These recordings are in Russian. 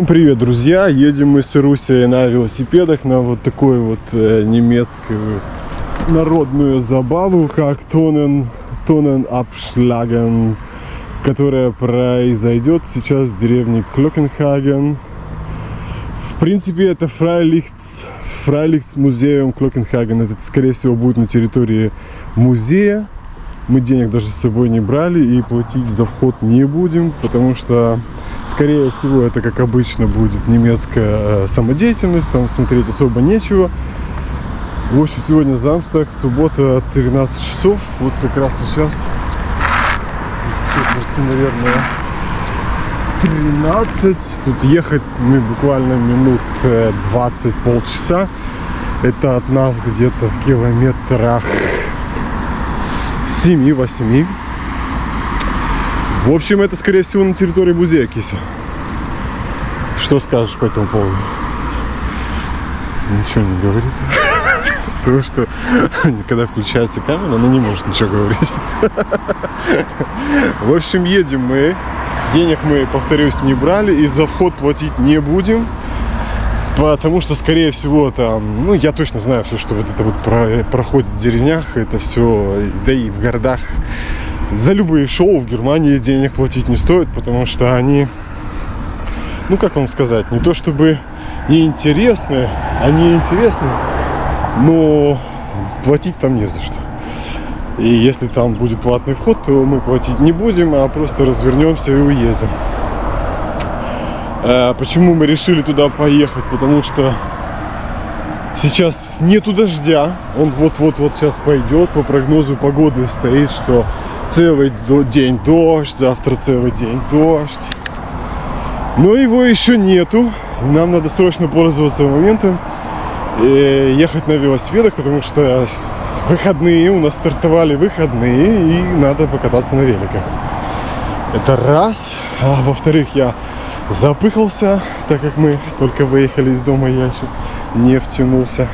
Привет, друзья! Едем мы с Ирусей на велосипедах на вот такую вот немецкую народную забаву, как Tonnenabschlagen, которая произойдет сейчас в деревне Клокенхаген. В принципе, это Freilichtmuseum Клокенхаген. Это, скорее всего, будет на территории музея. Мы денег даже с собой не брали и платить за вход не будем, потому что, скорее всего, это, как обычно, будет немецкая самодеятельность, там смотреть особо нечего. В общем, сегодня Самстаг, суббота, 13 часов, вот как раз сейчас, без четверти, наверное, 13. Тут ехать мы буквально минут 20, полчаса. Это от нас где-то в километрах 7-8. В общем, это, скорее всего, на территории музея, Кися. Что скажешь по этому поводу? Ничего не говорит. Потому что, когда включается камера, она не может ничего говорить. В общем, едем мы. Денег мы, повторюсь, не брали. И за вход платить не будем. Потому что, скорее всего, там, я точно знаю все, что вот это вот проходит в деревнях, это все, да и в городах. За любые шоу в Германии денег платить не стоит, потому что они, как вам сказать, не то чтобы неинтересны, они интересны, но платить там не за что. И если там будет платный вход, то мы платить не будем, а просто развернемся и уедем. Почему мы решили туда поехать? Потому что сейчас нету дождя. Он вот-вот сейчас пойдет. По прогнозу погоды стоит, что целый день дождь, завтра целый день дождь. Но его еще нету. Нам надо срочно пользоваться моментом и ехать на велосипедах, потому что выходные, у нас стартовали выходные, и надо покататься на великах. Это раз. А во-вторых, я запыхался, так как мы только выехали из дома, я еще не втянулся.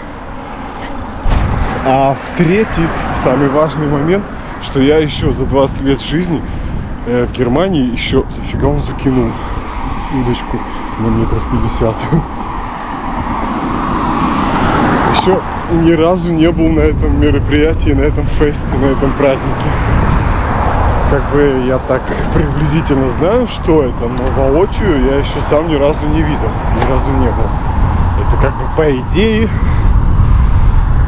А в-третьих, самый важный момент, что я еще за 20 лет жизни в Германии еще, фига, он закинул удочку на метров 50. Еще ни разу не был на этом мероприятии, на этом фесте, на этом празднике. Как бы я так приблизительно знаю, что это, но воочию я еще сам ни разу не видел, ни разу не был. Это как бы по идее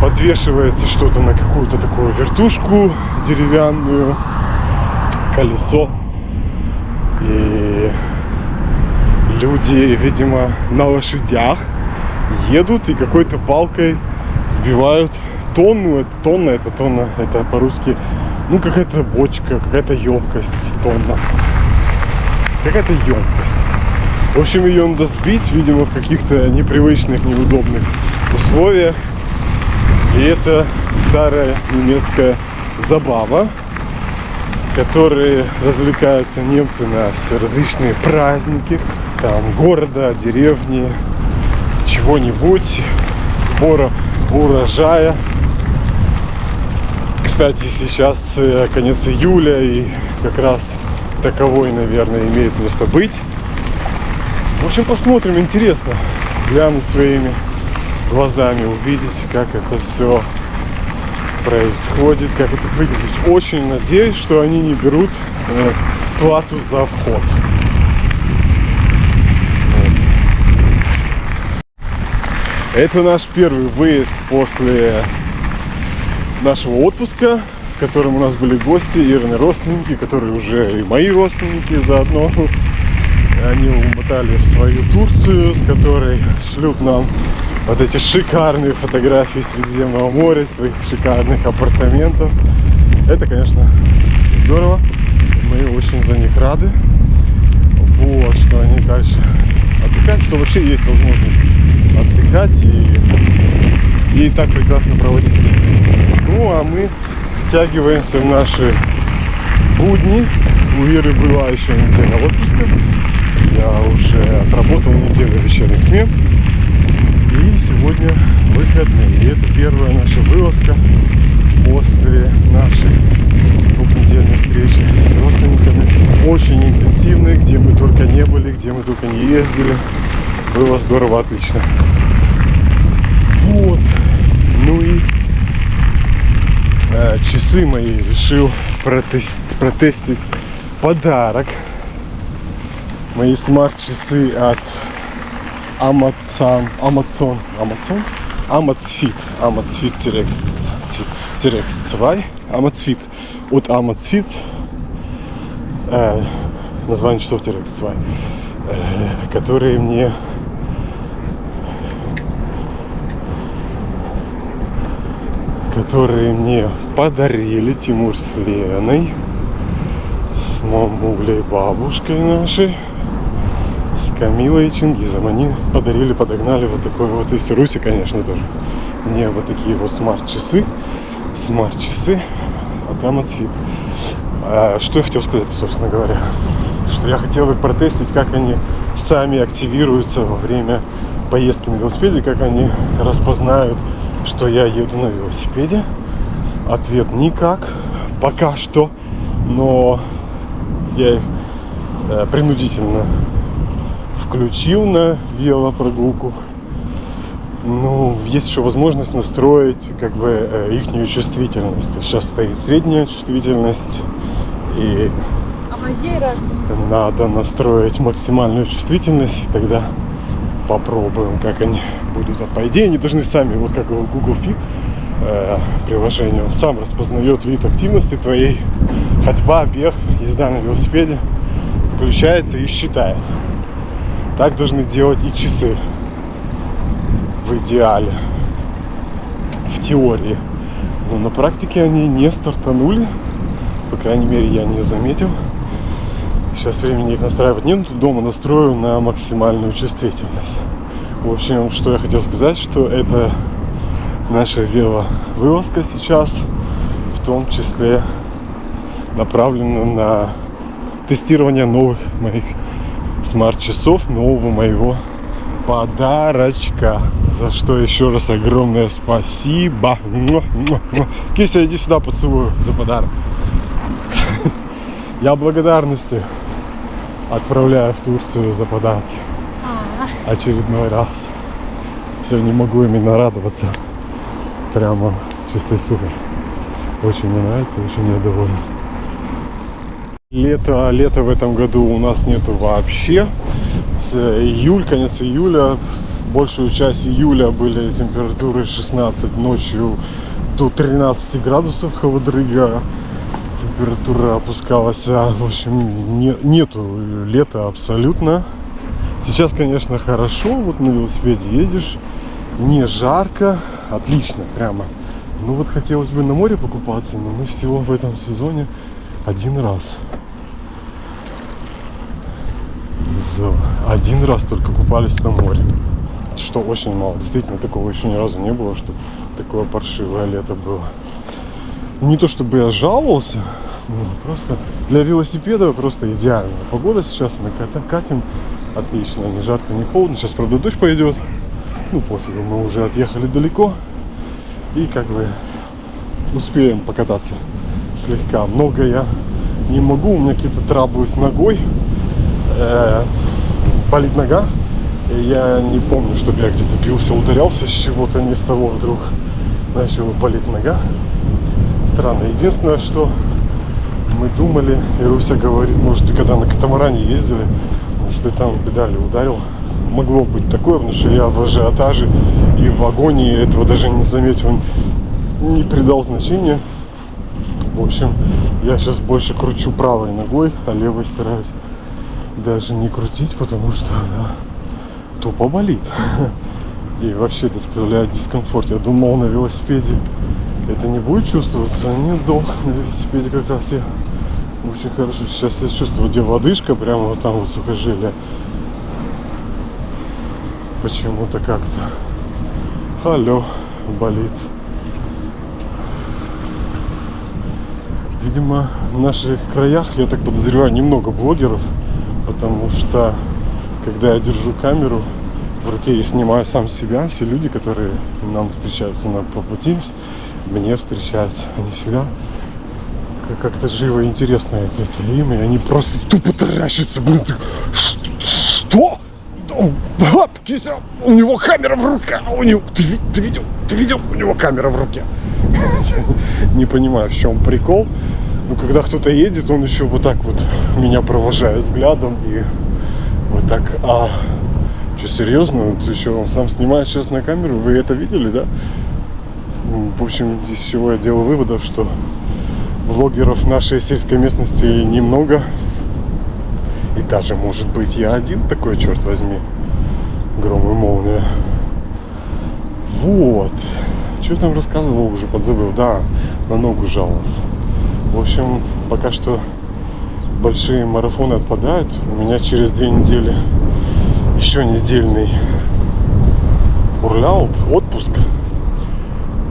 подвешивается что-то на какую-то такую вертушку деревянную, колесо. И люди, видимо, на лошадях едут и какой-то палкой сбивают тонну. Тонна, это по-русски. Какая-то бочка, какая-то емкость, тонна. Какая-то емкость. В общем, ее надо сбить, видимо, в каких-то непривычных, неудобных условиях. И это старая немецкая забава, которой развлекаются немцы на все различные праздники. Там города, деревни, чего-нибудь, сбора урожая. Кстати, сейчас конец июля, и как раз таковой, наверное, имеет место быть. В общем, посмотрим, интересно, глянуть своими глазами, увидеть, как это все происходит, как это выглядит. Очень надеюсь, что они не берут плату за вход. Это наш первый выезд после нашего отпуска, в котором у нас были гости, Ирины родственники, которые уже и мои родственники заодно. Они умотали в свою Турцию, с которой шлют нам вот эти шикарные фотографии Средиземного моря, своих шикарных апартаментов. Это, конечно, здорово. Мы очень за них рады. Вот, что они дальше отдыхают, что вообще есть возможность отдыхать и так прекрасно проводить время. А мы втягиваемся в наши будни. У Иры была еще неделя отпуска. Я уже отработал неделю вечерних смен. И сегодня выходные. И это первая наша вылазка после нашей двухнедельной встречи с родственниками. Очень интенсивная. Украины, где мы только не были, где мы только не ездили. Было здорово, отлично. Вот. Ну и часы мои решил протестить подарок. Мои смарт-часы от Amazfit T-Rex 2. Amazfit. От Amazfit. Название часов T-Rex 2. Которые мне подарили Тимур с Леной, с мамулей, бабушкой нашей, с Камилой и Чингизом. Они подарили, подогнали вот такой вот, и все, Руси, конечно, тоже. Мне вот такие вот смарт-часы от Amazfit. Что я хотел сказать, собственно говоря, что я хотел их протестить, как они сами активируются во время поездки на велосипеде, как они распознают, что я еду на велосипеде. Ответ никак, пока что, но я их принудительно включил на велопрогулку. Ну, есть еще возможность настроить как бы ихнюю чувствительность. Сейчас стоит средняя чувствительность, и надо настроить максимальную чувствительность, и тогда попробуем, как они будут. А по идее они должны сами, вот как в Google Fit приложение, он сам распознает вид активности твоей, ходьба, бег, езда на велосипеде, включается и считает. Так должны делать и часы в идеале, в теории. Но на практике они не стартанули, по крайней мере я не заметил. Сейчас времени их настраивать нет, дома настрою на максимальную чувствительность. В общем, что я хотел сказать, что это наша веловылазка сейчас, в том числе направлена на тестирование новых моих смарт-часов, нового моего подарочка. За что еще раз огромное спасибо. Кися, иди сюда, поцелую за подарок. Я благодарности отправляю в Турцию за подарки. Очередной раз. Все, не могу именно радоваться. Прямо в часы супер. Очень мне нравится, очень я доволен. Лета в этом году у нас нету вообще. Конец июля, большую часть июля были температуры 16, ночью до 13 градусов холодрыга. Температура опускалась, в общем, нету лета абсолютно. Сейчас, конечно, хорошо, вот на велосипеде едешь, не жарко, отлично прямо. Ну вот хотелось бы на море покупаться, но мы всего в этом сезоне один раз. Один раз только купались на море, что очень мало. Действительно, такого еще ни разу не было, что такое паршивое лето было. Не то чтобы я жаловался, просто для велосипеда просто идеальная погода сейчас. Мы катим отлично, не жарко, не холодно. Сейчас, правда, дождь пойдет. Ну, пофигу, мы уже отъехали далеко. И как бы успеем покататься слегка. Много я не могу, у меня какие-то траблы с ногой. Болит нога. И я не помню, чтобы я где-то бился, ударялся с чего-то, не с того вдруг начала болеть нога. Странно. Единственное, что мы думали, и Руся говорит, может, ты когда на катамаране ездили, может, ты там педали ударил. Могло быть такое, потому что я в ажиотаже и в агонии этого даже не заметил, не придал значения. В общем, я сейчас больше кручу правой ногой, а левой стараюсь даже не крутить, потому что она тупо болит. И вообще доставляет дискомфорт. Я думал, на велосипеде это не будет чувствоваться. Нет, долг на велосипеде как раз я очень хорошо сейчас я чувствую, где лодыжка, прямо вот там вот сухожилие. Почему-то как-то болит. Видимо, в наших краях, я так подозреваю, немного блогеров, потому что когда я держу камеру в руке и снимаю сам себя, все люди, которые нам встречаются по пути, мне встречаются, они всегда как-то живо и интересно это им, и они просто тупо таращатся. Блин, что? Кися, у него камера в руке. Ты видел? У него камера в руке. Не понимаю, в чем прикол. Но когда кто-то едет, он еще вот так вот меня провожает взглядом и вот так. Что, серьезно? Ты еще он сам снимает сейчас на камеру? Вы это видели, да? В общем, здесь из чего я делаю выводов, что блогеров в нашей сельской местности немного. И даже, может быть, я один такой, черт возьми. Гром и молния. Вот. Что там рассказывал, уже подзабыл. Да, на ногу жаловался. В общем, пока что большие марафоны отпадают. У меня через 2 недели еще недельный отпуск.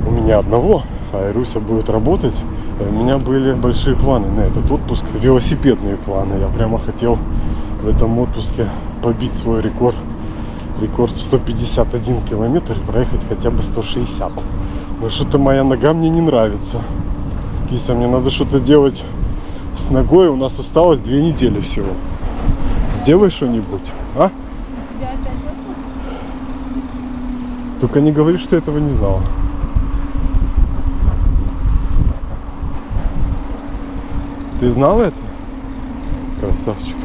У меня одного, а Ируся будет работать. У меня были большие планы на этот отпуск, велосипедные планы. Я прямо хотел в этом отпуске побить свой рекорд 151 километр и проехать хотя бы 160. Но что-то моя нога мне не нравится. Кися, мне надо что-то делать с ногой. У нас осталось 2 недели всего. Сделай что-нибудь, а? У тебя опять отпуск? Только не говори, что этого не знала. Ты знал это? Красавчик.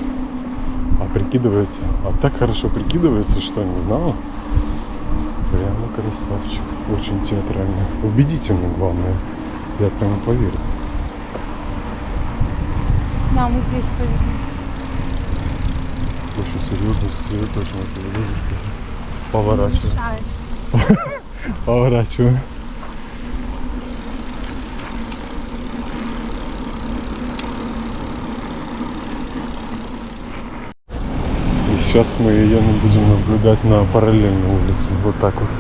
А прикидывается. А так хорошо прикидывается, что не знала. Прямо красавчик. Очень театрально. Убедительно, главное. Я прямо поверил. Да, мы здесь повернем. Очень серьезно сосредоточенно. Поворачиваю. Поворачиваю. И сейчас мы ее будем наблюдать на параллельной улице. Вот так вот.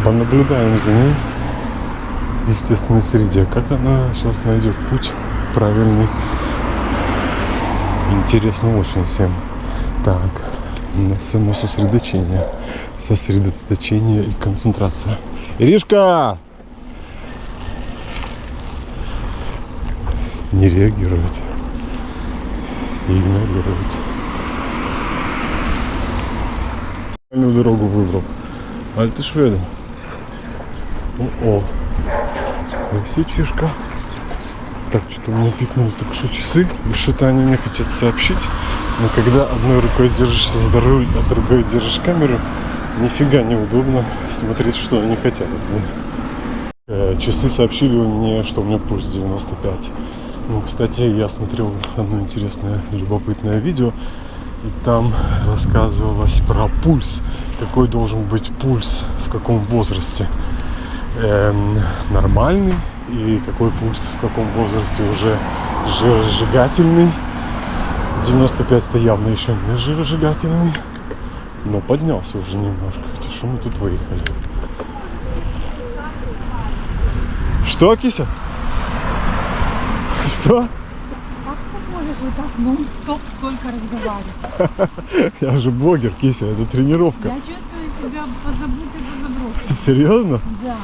Понаблюдаем за ней в естественной среде. Как она сейчас найдет путь правильный. Интересно очень всем. Так, на само сосредоточение. Сосредоточение и концентрация. Иришка! Не реагирует. Игнорирует. Правильную дорогу выбрал. Альты Шведы. О. Лисичишка. Так, что-то у меня пикнули только что часы. И что-то они мне хотят сообщить. Но когда одной рукой держишься за руль, а другой держишь камеру, нифига неудобно смотреть, что они хотят от меня. Часы сообщили мне, что у меня пульс 95. Ну, кстати, я смотрел одно интересное, любопытное видео. И там рассказывалось про пульс. Какой должен быть пульс, в каком возрасте. Нормальный. И какой пульс в каком возрасте уже жиросжигательный. 95 это явно еще не жиросжигательный. Но поднялся уже немножко. Хотя что мы тут выехали? Что, Кися? Что? Как ты можешь вот так нон-стоп столько разговаривать? Я же блогер, Кися, это тренировка. Я чувствую себя позабытой, позаброшенной. Серьезно? Да.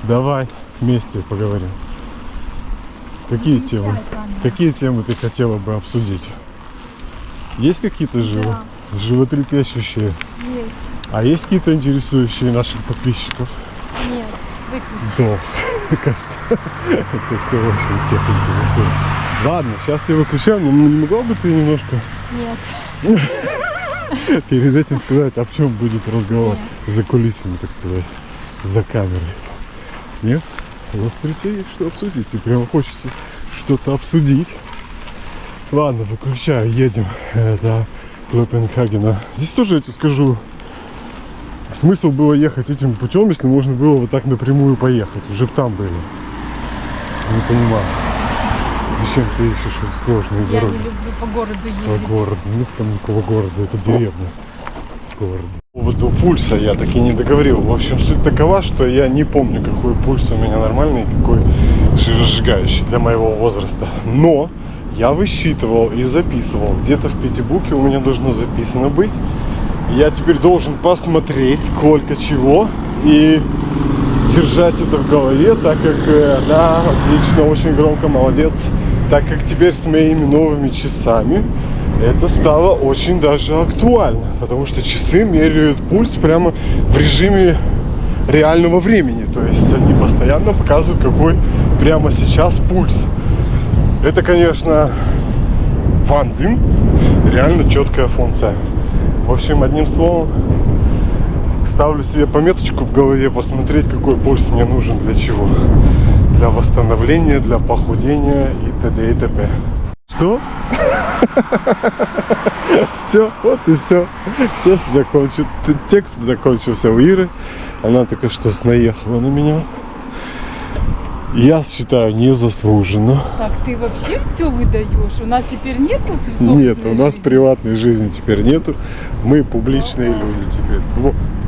Давай вместе поговорим. Какие темы? Какие темы ты хотела бы обсудить? Есть какие-то животрепещущие? Есть. А есть какие-то интересующие наших подписчиков? Нет, выключи. Да, мне кажется, это все очень всех интересует. Ладно, сейчас я выключаю, но не могла бы ты немножко Нет. перед этим сказать, о чем будет разговор? Нет. За кулисами, так сказать, за камерой. Нет? У вас есть что обсудить, и прямо хочете что-то обсудить. Ладно, выключаю, едем до Копенгагена. Здесь тоже, я тебе скажу, смысл было ехать этим путем, если можно было вот так напрямую поехать. Уже бы там были. Не понимаю, зачем ты ищешь сложные Я дороги? не люблю по городу ездить. По городу, ну там никакого города, это деревня. Город. По поводу пульса я таки не договорил. В общем, суть такова, что я не помню, какой пульс у меня нормальный, какой жиросжигающий для моего возраста. Но я высчитывал и записывал. Где-то в пятибуке у меня должно записано быть. Я теперь должен посмотреть, сколько чего. И держать это в голове, так как, да, отлично, очень громко, молодец, так как теперь с моими новыми часами это стало очень даже актуально, потому что часы меряют пульс прямо в режиме реального времени, то есть они постоянно показывают, какой прямо сейчас пульс. Это, конечно, Ванзин, реально четкая функция. В общем, одним словом, ставлю себе пометочку в голове, посмотреть, какой пульс мне нужен, для чего. Для восстановления, для похудения и т.д. и т.п. Что? Все, вот и все. Текст закончился у Иры. Она только что наехала на меня. Я считаю, незаслуженно. Так, ты вообще все выдаешь? У нас теперь нету Нет, у нас приватной жизни теперь нету. Мы публичные люди теперь.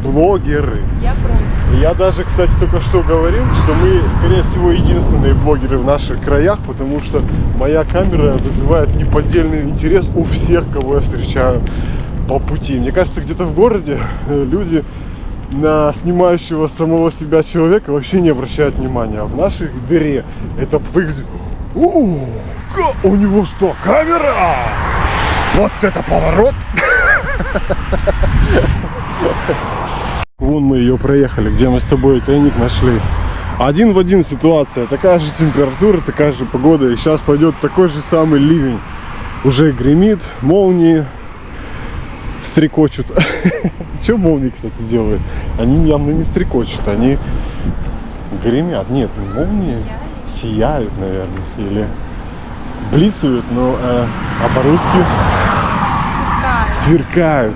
Блогеры. Я против. Я даже, кстати, только что говорил, что мы, скорее всего, единственные блогеры в наших краях, потому что моя камера вызывает неподдельный интерес у всех, кого я встречаю по пути. Мне кажется, где-то в городе люди на снимающего самого себя человека вообще не обращают внимания. А в нашей дыре это выглядит... У него что, камера? Вот это поворот! Вон мы ее проехали, где мы с тобой тайник нашли. Один в один ситуация, такая же температура, такая же погода. И сейчас пойдет такой же самый ливень. Уже гремит, молнии стрекочут. Что молнии, кстати, делают? Они явно не стрекочут, они гремят. Нет, молнии сияют, наверное, или блицают, но а по-русски сверкают.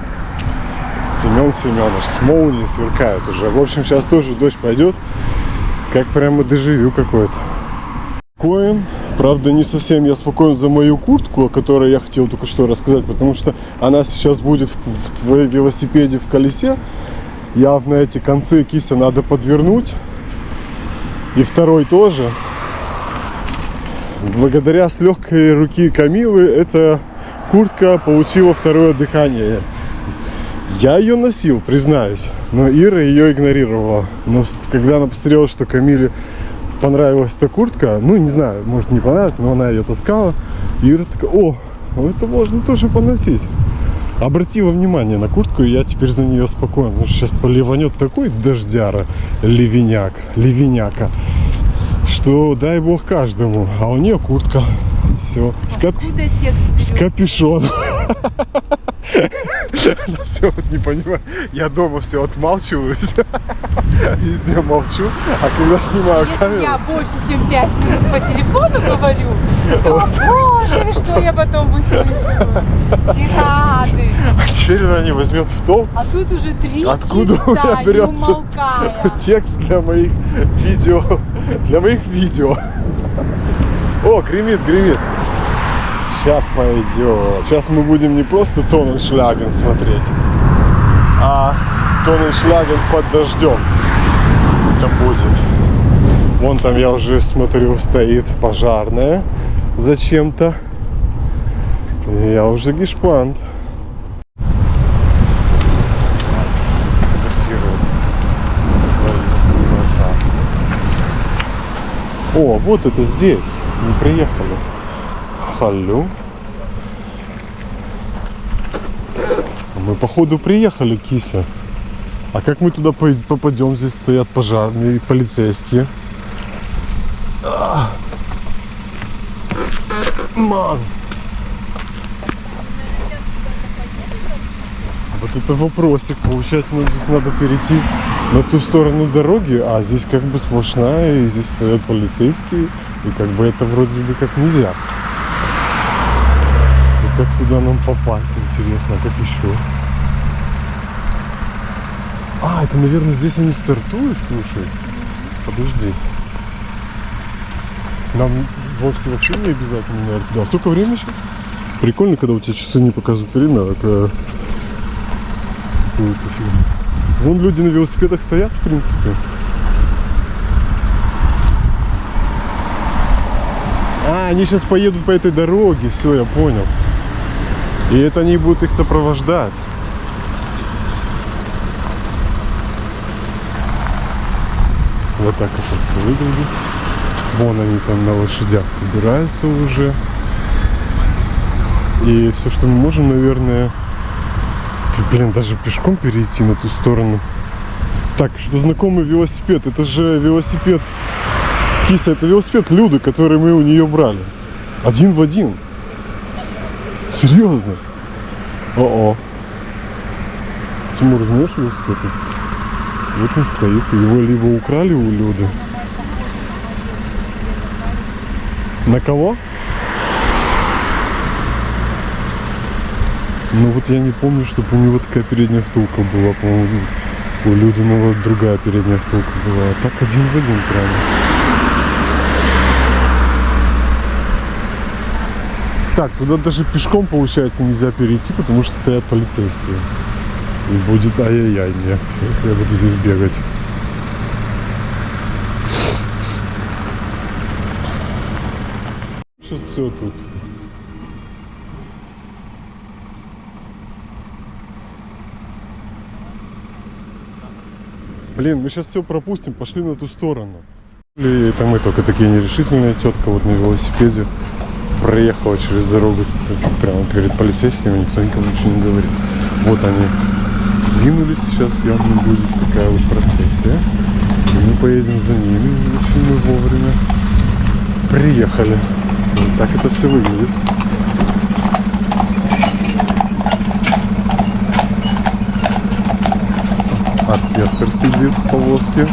Семен Семенович, с молнией сверкают уже. В общем, сейчас тоже дождь пойдет, как прямо дежавю какой-то. Спокоен. Правда, не совсем я спокоен за мою куртку, о которой я хотел только что рассказать, потому что она сейчас будет в твоем велосипеде в колесе. Явно эти концы кися надо подвернуть. И второй тоже. Благодаря с легкой руки Камилы эта куртка получила второе дыхание. Я ее носил, признаюсь, но Ира ее игнорировала. Но когда она посмотрела, что Камиле понравилась эта куртка, ну не знаю, может не понравилась, но она ее таскала, и Ира такая: о, это можно тоже поносить. Обратила внимание на куртку, и я теперь за нее спокоен. Потому что сейчас поливанет такой дождяра, ливеняка, что дай бог каждому. А у нее куртка. Все. Откуда текст с капюшоном. Все, не понимаю. Я дома все отмалчиваюсь. Везде молчу. А когда снимаю камеру... Если я больше, чем 5 минут по телефону говорю, то, боже, что я потом выслушаю. Тирады. А теперь она не возьмет в толк. А тут уже 3 Откуда часа, у меня не берется умолкая. текст для моих видео. Для моих видео. О, гремит. Сейчас пойдет. Сейчас мы будем не просто Тонненшляген смотреть, а Тонненшляген под дождем. Это будет. Вон там, я уже смотрю, стоит пожарная зачем-то. Я уже гешпант. О, вот это здесь. Мы приехали. Халлю. Мы походу приехали, кися. А как мы туда попадем? Здесь стоят пожарные и полицейские. Ман. Вот это вопросик. Получается, нам здесь надо перейти на ту сторону дороги, а здесь как бы сплошная, и здесь стоят полицейские, и как бы это вроде бы как нельзя. И как туда нам попасть, интересно, как еще? А, это, наверное, здесь они стартуют, слушай. Подожди. Нам вовсе вообще не обязательно, наверное, туда. Сколько времени сейчас? Прикольно, когда у тебя часы не показывают время, а какую-то фигню. Вон люди на велосипедах стоят, в принципе. А, они сейчас поедут по этой дороге, все, я понял. И это они будут их сопровождать. Вот так это все выглядит. Вон они там на лошадях собираются уже. И все, что мы можем, наверное, блин, даже пешком перейти на ту сторону. Так, что знакомый велосипед. Это же велосипед Кися, это велосипед Люды, который мы у нее брали. Один в один. Серьезно. О-о. Тимур, знаешь велосипед? Вот он стоит. Его либо украли у Люды. На кого? Ну вот я не помню, чтобы у него такая передняя втулка была. По-моему, у Люды вот другая передняя втулка была. А так один в один прямо. Так, туда даже пешком, получается, нельзя перейти, потому что стоят полицейские. И будет ай-яй-яй мне. Сейчас я буду здесь бегать. Сейчас все тут. Блин, мы сейчас все пропустим, пошли на ту сторону. И там мы только такие нерешительные. Тетка вот на велосипеде проехала через дорогу прямо перед полицейскими, никто никому ничего не говорит. Вот они двинулись, сейчас явно будет такая вот процессия. И мы поедем за ними, очень мы вовремя приехали. Вот так это все выглядит. Оркестр сидит в повозке.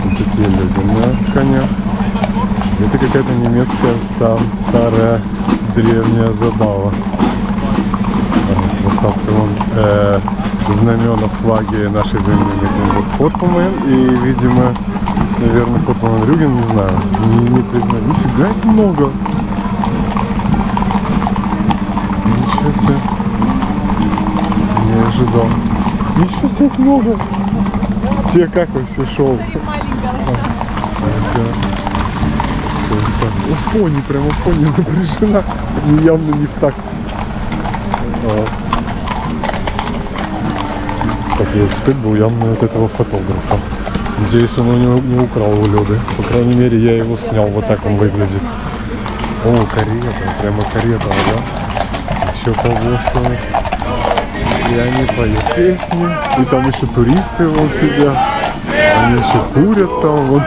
Вот такие люди на конях. Это какая-то немецкая старая древняя забава. Красавцы, вон знамена, флаги нашей земли. Вот Форт Помен и, видимо, наверное, Форт Помен Рюген, не знаю, не признаю. Нифига их много. Ничего себе. Не ожидал. Ничего себе их много. Тебе как вообще шел? Пони, прямо пони запряжена. Они явно не в такт. Так, велосипед был явно от этого фотографа. Надеюсь, он у него не украл у Люды. По крайней мере, я его снял. Вот так он выглядит. О, карета. Прямо карета, да? Еще повозка. И они поют песни. И там еще туристы вон сидят. Они еще курят там. Вот.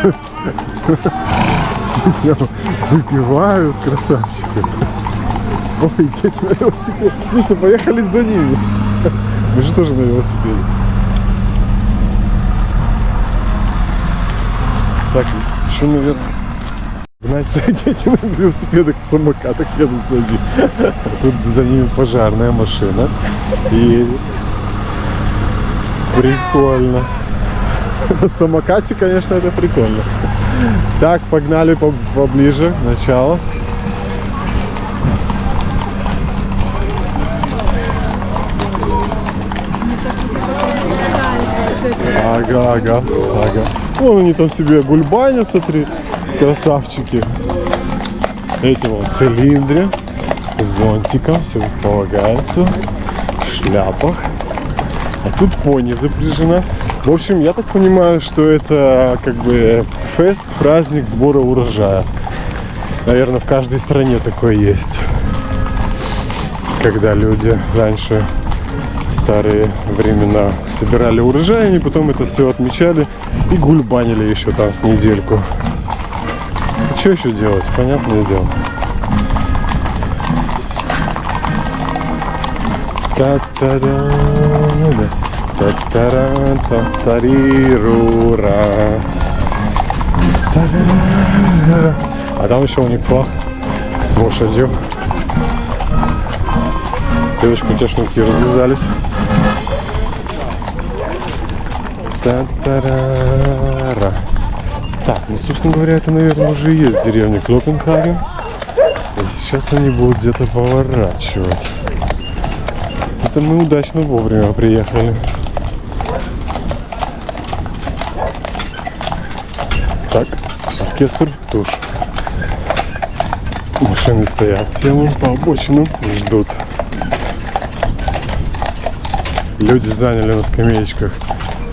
Выпивают, красавчики. Ой, дети на велосипеде. Миша, поехали за ними. Мы же тоже на велосипеде. Так, еще, наверное, знаете, дети на велосипедах, самокатах едут сзади. Тут за ними пожарная машина едет. Прикольно. На самокате, конечно, это прикольно. Так, погнали поближе, начало. Ага. Вон они там себе гульбанят, смотри, красавчики. Эти вот в цилиндре, с зонтиком, все полагается, в шляпах. А тут пони запряжена. В общем, я так понимаю, что это как бы фест, праздник сбора урожая. Наверное, в каждой стране такое есть. Когда люди раньше, в старые времена, собирали урожай, они потом это все отмечали и гульбанили еще там с недельку. А что еще делать? Понятное дело. Та-та-да. Та-та-ра, та-та-ри-ру-ра. Та-ра-ра-ра. А там еще у них флаг с лошадью. Девочка, у тебя шнурки развязались. Та-та-ра-ра. Так, ну, собственно говоря, это, наверное, уже и есть деревня Клопенхаген. И сейчас они будут где-то поворачивать. Это мы удачно вовремя приехали. Так, оркестр туш. Машины стоят, все вон по обочинам ждут. Люди заняли на скамеечках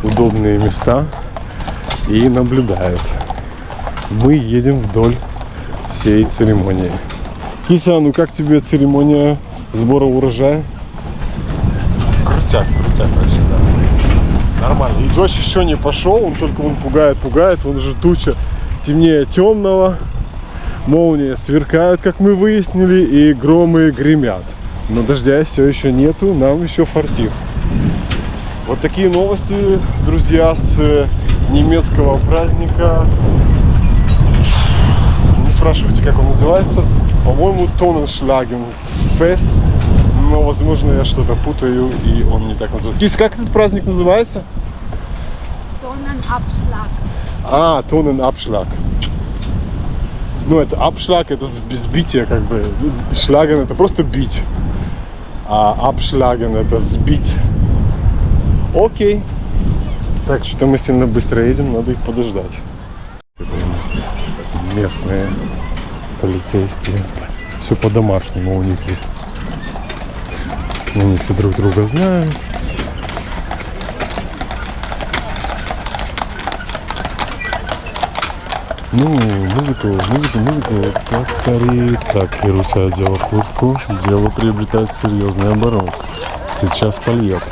удобные места. и наблюдают. Мы едем вдоль всей церемонии. Кися, ну как тебе церемония сбора урожая? Крутяк вообще, да. Нормально. И дождь еще не пошел, он только пугает, вон уже туча темнее темного. Молнии сверкают, как мы выяснили, и громы гремят. Но дождя все еще нету, нам еще фартит. Вот такие новости, друзья, с немецкого праздника. Не спрашивайте, как он называется. По-моему, Tonnenschlagen Fest. Но, возможно, я что-то путаю, и он не так называется. Кис, как этот праздник называется? Tonnenabschlag. А, Tonnenabschlag. Ну, это Abschlag, это сбитие, как бы. Шлаген это просто бить. А Abschlagen это сбить. Окей. Так, что-то мы сильно быстро едем, надо их подождать. Местные полицейские. Все по-домашнему у них здесь. Они все друг друга знают. Ну, музыку повтори. Так, Ируся одела куртку. Дело приобретает серьезный оборот. Сейчас польет.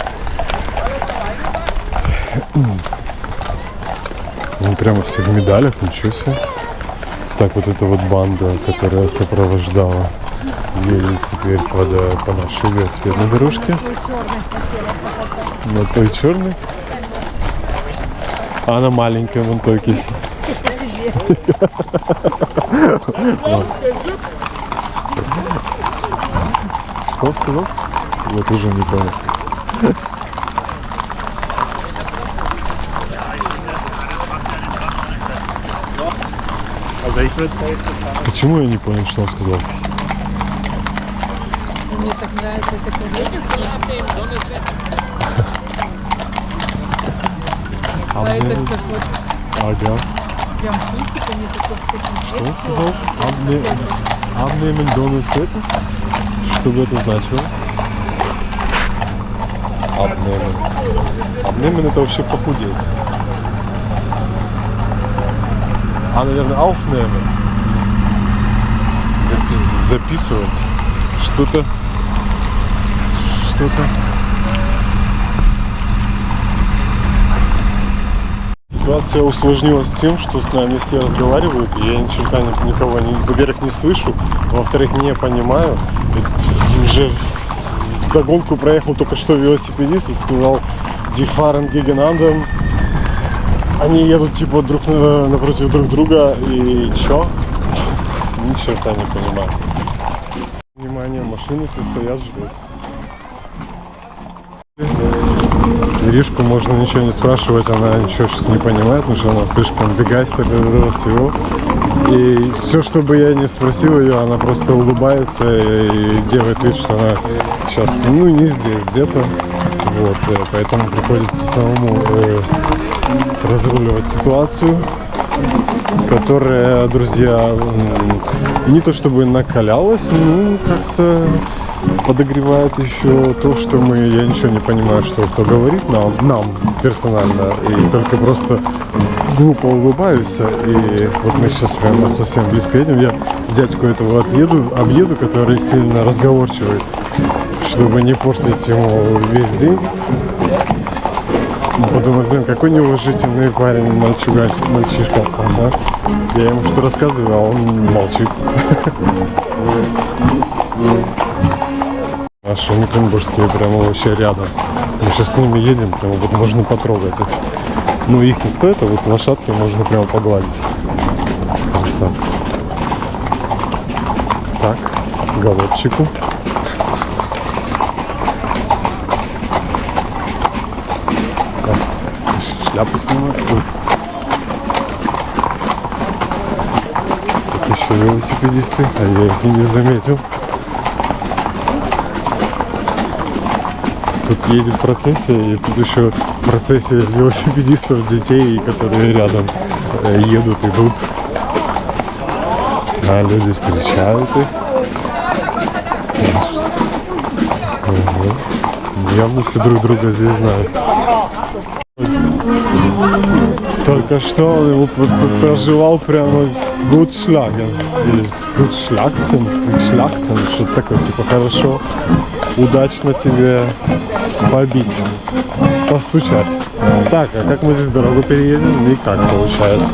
Ну, прямо все в медалях, ничего себе. Так, вот эта вот банда, которая сопровождала, едет теперь по нашей велосипедной дорожке. На той черной. А она маленькая, вон той киси. Что сказал? Я тоже не понял. Почему я не понял, что он сказал? Мне так нравится это А это как вот Ага. прям с усиками такой вкусный. Что он сказал? Abnehmen Donnerstag? Что бы это значило? Abnehmen. Abnehmen это вообще похудеть. А, наверное, aufnehmen. Записывать. Что-то. Ситуация усложнилась тем, что с нами все разговаривают, и я ни черта никого, во-первых, не слышу, во-вторых, не понимаю. И уже вдогонку проехал только что велосипедист и сказал Die fahren gegeneinander. Они едут типа друг напротив друг друга, и чё? Ни черта не понимаю. Внимание, машины все стоят, ждут. Иришку можно ничего не спрашивать, она ничего сейчас не понимает, потому что она слишком бегастая для этого всего. И все, что бы я не спросил ее, она просто улыбается и делает вид, что она сейчас, ну, не здесь, где-то. Вот, поэтому приходится самому разруливать ситуацию, которая, друзья, не то чтобы накалялась, но как-то подогревает еще то, что я ничего не понимаю, что кто говорит нам персонально, и только просто глупо улыбаюсь. И вот мы сейчас прямо совсем близко едем. Я дядьку этого объеду, который сильно разговорчивый, чтобы не портить ему весь день. Подумал, блин, какой неуважительный парень, мальчишка. Ага. Я ему что рассказываю, а он молчит. Наши мекленбургские прямо вообще рядом. Мы сейчас с ними едем, прямо вот можно потрогать их. Ну, их не стоит, а вот лошадки можно прямо погладить. Красавцы. Так, голубчику. Шляпу снимаю. Тут еще велосипедисты, а я их и не заметил. Тут едет процессия, и тут еще процессия из велосипедистов, детей, которые рядом едут, идут. А люди встречают их. Угу. Явно все друг друга здесь знают. Только что он его проживал прямо Гутшлаген. Или Гутшлактен, что-то такое, типа хорошо, удачно тебе побить, постучать. Так, а как мы здесь дорогу переедем? Никак получается.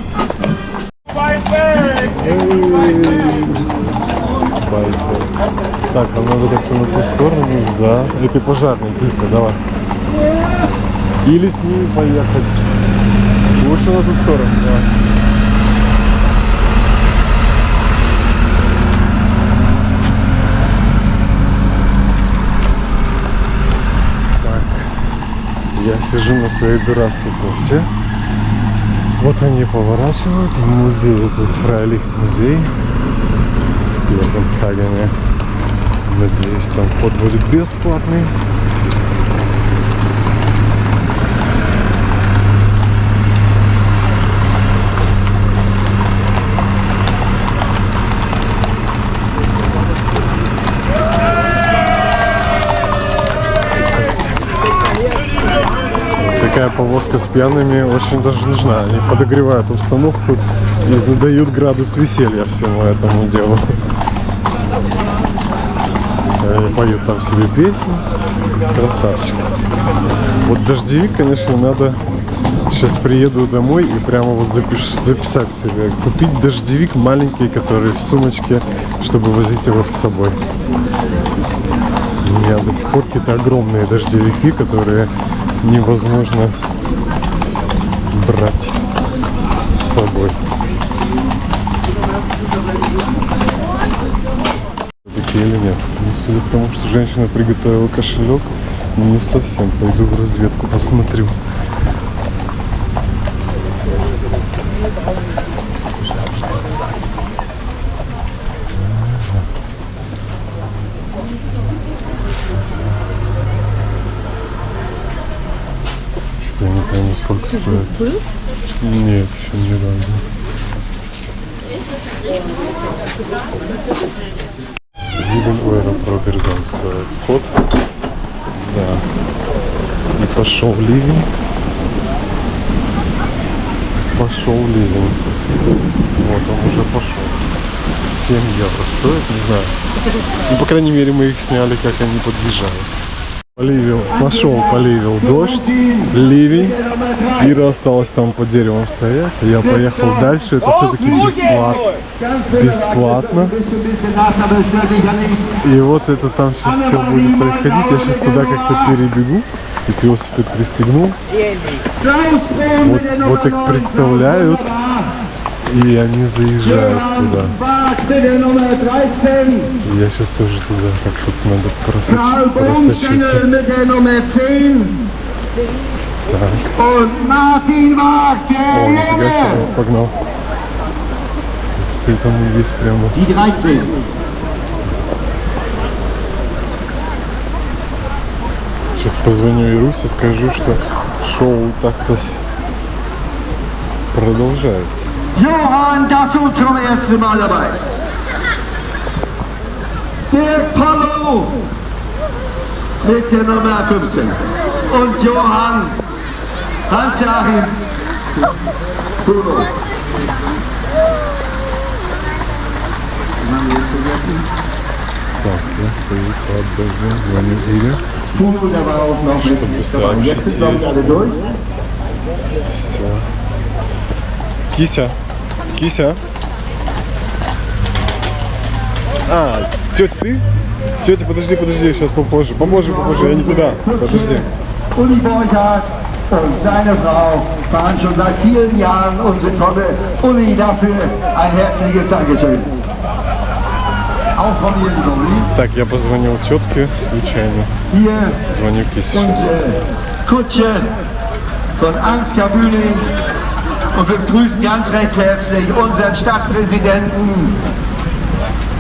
Так, нам надо как-то на ту сторону за этой пожарной, Кися, давай. Или с ними поехать. Лучше на ту сторону, да. Так, я сижу на своей дурацкой кофте. Вот они поворачивают в музей, этот Фрайлихт-музей в Копенгагене. Надеюсь, там вход будет бесплатный. Такая повозка с пьяными очень даже нужна. Они подогревают обстановку и задают градус веселья всему этому делу. Они поют там себе песни. Красавчик. Вот дождевик, конечно, надо... Сейчас приеду домой и прямо вот записать себе. Купить дождевик маленький, который в сумочке, чтобы возить его с собой. У меня до сих пор какие-то огромные дождевики, которые невозможно брать с собой. Такие или нет? Ну, судя по тому, что женщина приготовила кошелек, не совсем. Пойду в разведку посмотрю. Я не помню, сколько Ты стоит. здесь был? Нет, еще не надо. 7 евро проберзан стоит вход. Да. И пошел ливень. Пошел ливень. Вот он уже пошел. 7 евро стоит, не знаю. Ну, по крайней мере, мы их сняли, как они подъезжают. Поливил дождь, ливень. Ира осталась там под деревом стоять. Я поехал дальше. Это все-таки бесплатно. И вот это там сейчас все будет происходить. Я сейчас туда как-то перебегу. И велосипед пристегнул. Вот их представляют. И они заезжают туда. И я сейчас тоже туда как-то надо просочиться. Так. О, нифига себе, погнал. Стоит он здесь прямо. Сейчас позвоню Ирусе, скажу, что шоу так-то продолжается. Johann Dassel zum ersten Mal dabei. Der Polo mit der Nummer 15. Und Johann Hans-Joachim Bruno. Haben wir jetzt vergessen? Так, я стою под дождем, звоню Ире. Bruno, der war auch noch mit dabei. Jetzt sind wir alle durch. Все. Кися. А, тетя, ты? Тетя, подожди, сейчас попозже, я не туда, подожди. Uli Borchardt und seine Frau fahren schon seit vielen Jahren unsere Tonne. Uli, dafür ein herzliches Dankeschön. Auch von Ihnen, Uli. Так, я позвонил тетке случайно. Hier Звоню Кисе. unsere Kutsche von Ansgar Bühling. Und wir begrüßen ganz recht herzlich unseren Stadtpräsidenten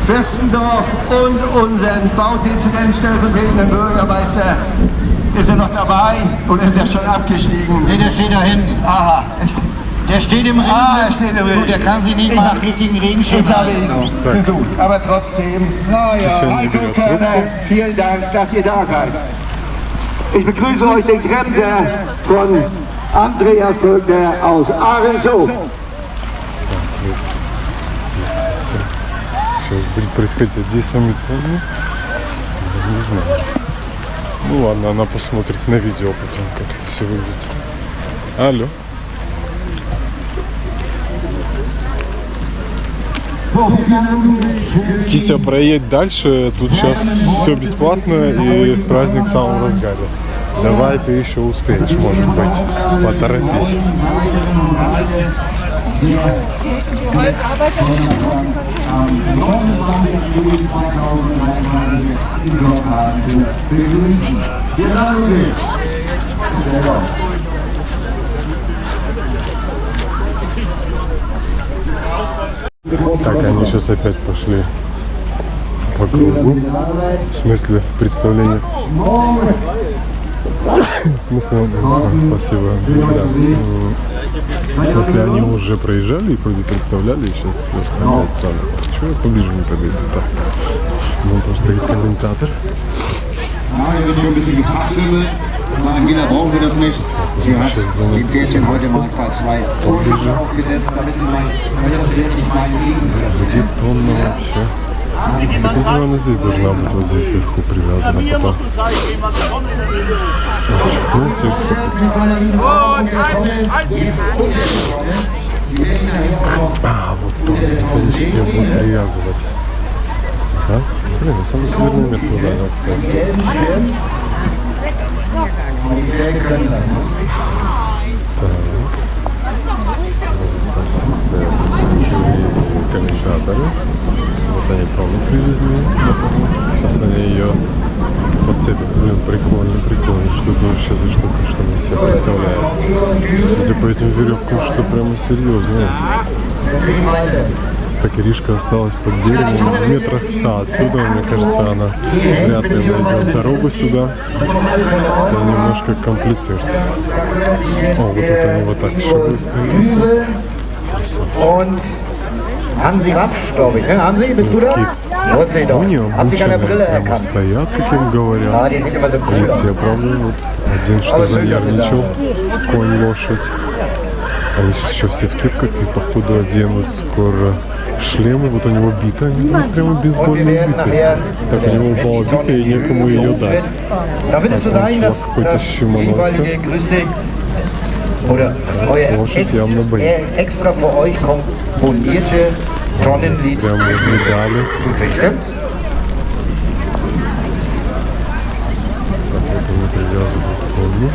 Westendorf und unseren Baudezernent stellvertretenden Bürgermeister. Ist er noch dabei oder ist er schon abgestiegen? Nee, der steht da hinten. Aha. Der steht im Regen. Er steht im Regen. Du, der kann sich nicht Ich mal hab- einen richtigen Regenschirm Ich habe leisten. ihn besucht, aber trotzdem. Кися не Heiko берет Körner, трубку. vielen Dank, dass ihr da seid. Ich begrüße euch den Kremser von Andreas Völker aus Ahrenshoop. Сейчас будет происходить, где сами помню. Не знаю. Ну ладно, она посмотрит на видео потом, как это все выглядит. Алло. Кися, проедь дальше, тут сейчас все бесплатно и праздник в самом разгаре. Давай, ты еще успеешь, может быть. Поторопись. Так, они сейчас опять пошли по кругу. В смысле представления. В смысле, спасибо. Да. В смысле, они уже проезжали и вроде представляли, и сейчас опять сами. Чего я поближе не подойду? Так. Вон там стоит комментатор. Hier wird schon ein bisschen gefachsimmelt. Bei Angela brauchen wir das nicht. Sie hat die Pferdchen heute mal Fall 2 aufgesetzt, damit sie mal, wenn das wirklich mal liegen. Где тонна вообще? Так если она здесь должна быть, вот здесь вверху привязана потом. Ну, теперь вот тут это все будут привязывать. А? Блин, я самое козырное место занял, кстати. Комментаторы. Вот они Тону привезли на помост. Сейчас они ее подцепят. Блин, прикольно. Что это вообще за штука, что мне себе представляет. Судя по этим веревкам, что прямо серьезно. Так, Иришка осталась под деревом в метрах 100 отсюда. Мне кажется, она вряд ли найдет дорогу сюда. Это немножко комплицирует. О, вот тут они вот так еще выстроились. Und Hansi Rapsch, glaube ich, ne? Hansi, bist du da? Wo ist sie doch? Habt ihr keine Brille прямо erkannt? стоят, как им говорят. Ah, die sieht immer so cool И aus. все, правда, вот один что занервничал, конь, лошадь. Они сейчас еще все в кепках и походу оденут скоро шлемы. Вот у него бита, они прямо бейсбольные биты. Так, у него упала бита и некому ее дать. Da wird es so sein, dass какой-то das Schimonowski. jeweilige Grüß dich oder das neue Лошадь явно боится. extra für euch komponierte Tonnenlied Прямо медали. Ludwig, stimmt's? Так, это мы привязывают тонну.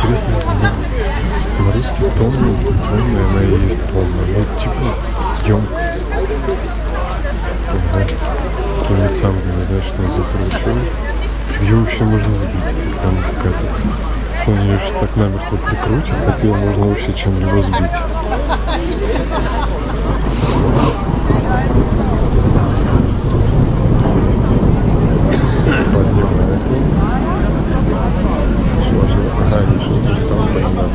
Интересно, на русский тонна, она и есть тонна. Ну, типа, емкость. Ага. Кто-нибудь сам не знает, что он закручивает. Ее вообще можно сбить. Прям какая-то... Если он ее сейчас так намертво прикрутит, как ее можно вообще чем-либо сбить. Поднимает он. Ага, они еще с той стороны поднимают.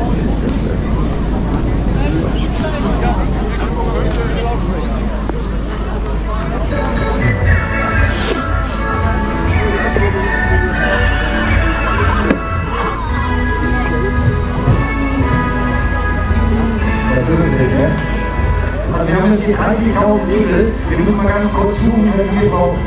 Also wir haben jetzt hier 30.000 Nägel. Wir müssen mal ganz kurz suchen, wie wir die brauchen.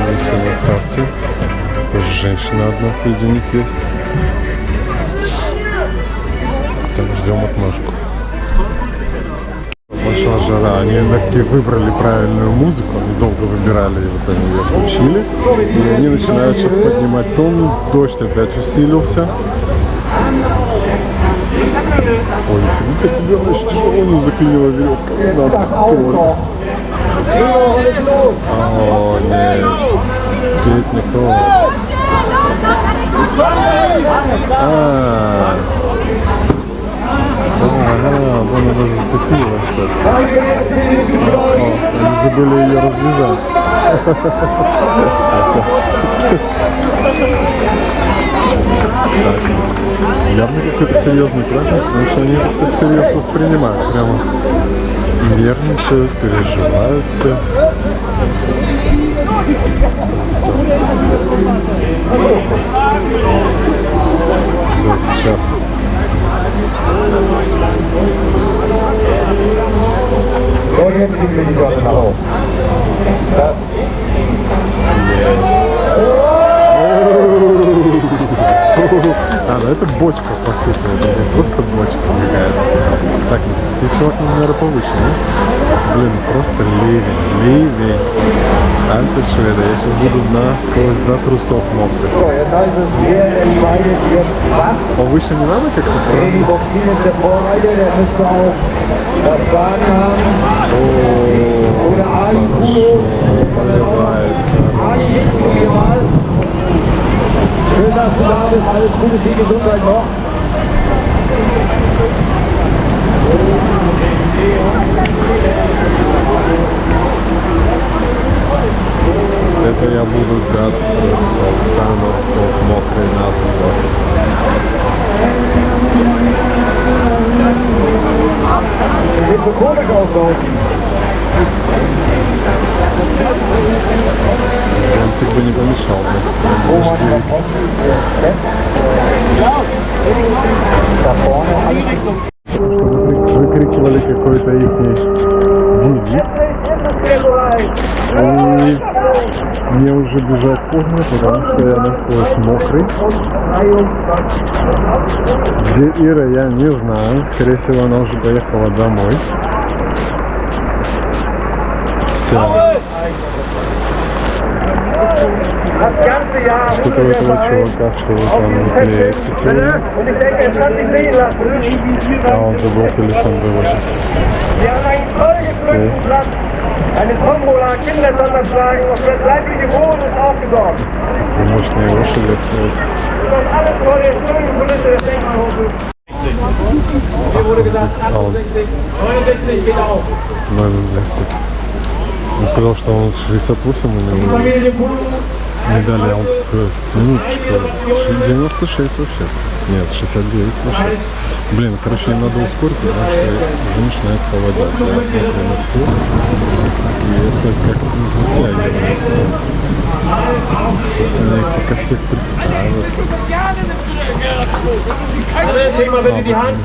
Они все на старте. Тоже женщина одна среди них есть. Так, ждем отмашку. Пошла жара. Они таки выбрали правильную музыку, они долго выбирали, и вот они ее включили. И они начинают сейчас поднимать тон. Дождь опять усилился. Ой, нифига себе, она еще тяжело не заклинила веревка. Надо только. О, нет. Петь никто. чтобы она зацепилась. О, они забыли ее развязать. Так, явно какой-то серьезный праздник, потому что они это все всерьез воспринимают. Прямо нервничают, переживают все. Все, сейчас. So, jetzt ziehen wir die Sonne nach oben. Das А, ну это бочка, по сути, это не просто бочка какая-то. Так, здесь чувак, наверное, повыше, да? Блин, просто ливень. Альта Шведа, я сейчас буду насквозь до трусов мокрый. so, jetzt heißt es, wer entscheidet jetzt was? Повыше не надо как-то Die сразу? Boxin ist der Vorreiter, der müsste auch das Sagen haben. Oder Ali Kudo. Поливает. Ali, jetzt gucken wir mal. Schön, dass du da bist. Alles Gute, viel Gesundheit noch. Это я буду до трусов, до носков мокрый насквозь. Das sieht so komisch aus da unten. Зонтик бы не помешал бы. Roman, da kommt es. Da vorne alles Выкрикивали какой-то их девиз. И мне уже бежать поздно, потому что я насквозь мокрый. Где Ира, я не знаю. Скорее всего, она уже поехала домой. Что-то у этого чувака, что вот там не клеится сегодня. А он забыл телефон выложить. Wir haben einen toll gefüllten Platz. Eine Tombola, Kindersonderschlagen und für das leibliche Wohl ist aufgesorgt. Мощные лошади. Und alles tolle, schöne Kulisse des Denkmalhofes. Hier wurde gesagt, 68, 69 geht auch. 69. Он сказал, что он 68 у него Familie Kudo. медали, а он минуточку, 96 вообще. Нет, 69 вообще. Блин, короче, им надо ускориться, потому что уже начинает холодать. Я мокрый насквозь, и это как-то затягивается. Сейчас они как всех представят. Alles, heb mal bitte die Hand.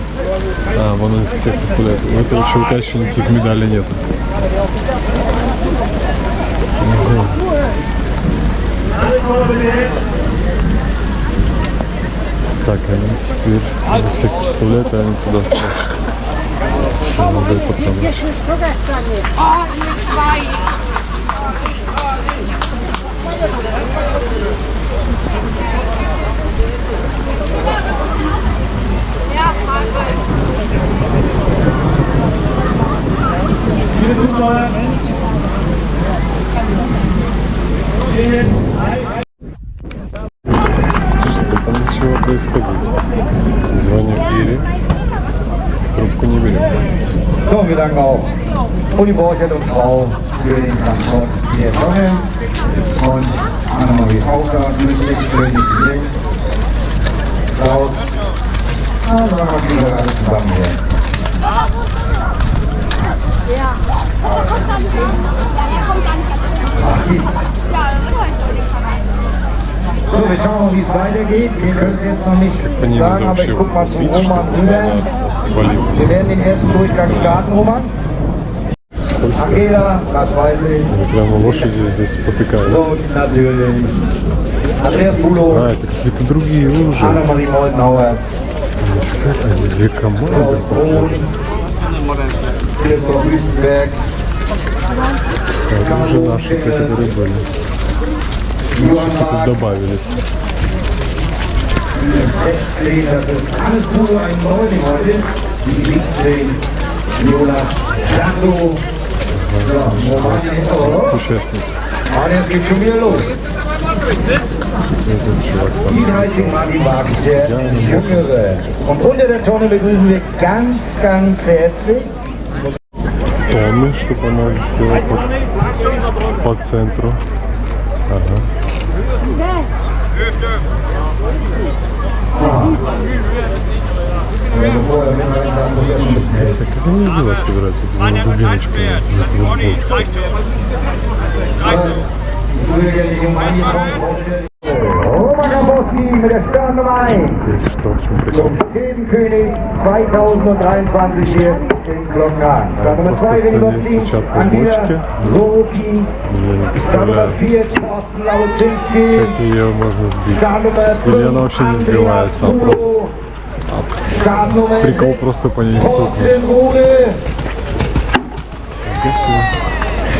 А, вон они всех представляют. У этого чувака еще никаких медалей нет. Alles mal bitte hin. Так, они теперь всех представляют, а они туда встают. Молодые пацаны. Liebe Zuschauer, Что там ничего происходит? Звоню Ире, трубку не берем. So, wir danken auch Uli Borchert und Frau für den Transport der Sonne und Annemarie Sauger, für den Klaus. Also dann machen wir alles zusammen hier. So, wir schauen mal, wie es weitergeht. Wir können es jetzt noch nicht Они sagen, надо aber ich вообще guck mal zum убить, Roman чтобы rüber. она отвалилась. Wir werden den ersten Durchgang starten, Roman. Скользко. Angela, das weiß ich. Они прямо лошади здесь спотыкаются. So, natürlich. Andreas Bulo, А, это какие-то другие уже. Annemarie Moltenhauer, А здесь две команды. Klaus Brun, Christoph Wüstenberg, Это уже наши, те, которые были. Johann Что-то Barth, добавились. 16, das ist alles Bulo, ein Neuling heute. Die 17, Jonas Lasso. So, Roman, oh, Участник. und jetzt geht schon wieder los. Die 13 Martin Wag, der Jüngere. Und unter der Tonne begrüßen wir ganz, ganz herzlich. Тонны, чтобы она висела по центру. Ага. Как они делать собираются? Это дубиночку, Mit der Startnummer 1. König 2023 hier in Klokkan. Startnummer 2 wird überziehen. Andrea Roki. Startnummer 4 Thorsten Lauzinski. Как ее можно сбить? Startnummer 5 Или она вообще не сбивается, а просто... Startnummer Прикол просто по ней стукнуть. Thorsten Rude.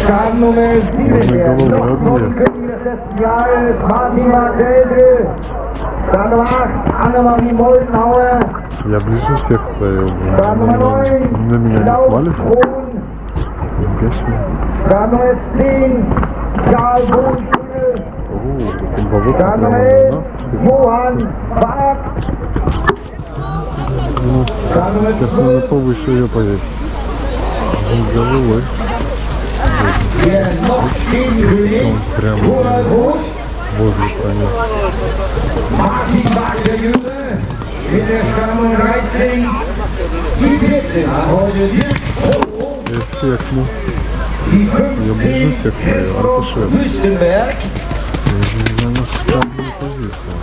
Startnummer 7 der König des letzten Jahres Martin Martelde. Startnummer 8 Annemarie Moldenhauer. Я ближе всех стою. Startnummer 9 На меня не Klaus свалится. Krohn. Startnummer 10 Karl Bohnschule. Startnummer 11 Johann Bach. Startnummer Сейчас 12 надо повыше ее повесить. Головой. der noch stehende König Прямо Ronald Roth. возле пронес. Martin Bach der Jüngere. In der Startnummer 13 die 14 hat heute Dirk Polo. Эффектно. Die Я ближе 15 всех стою. Christoph Артышев. Wüstenberg. Я не знаю, на позиция.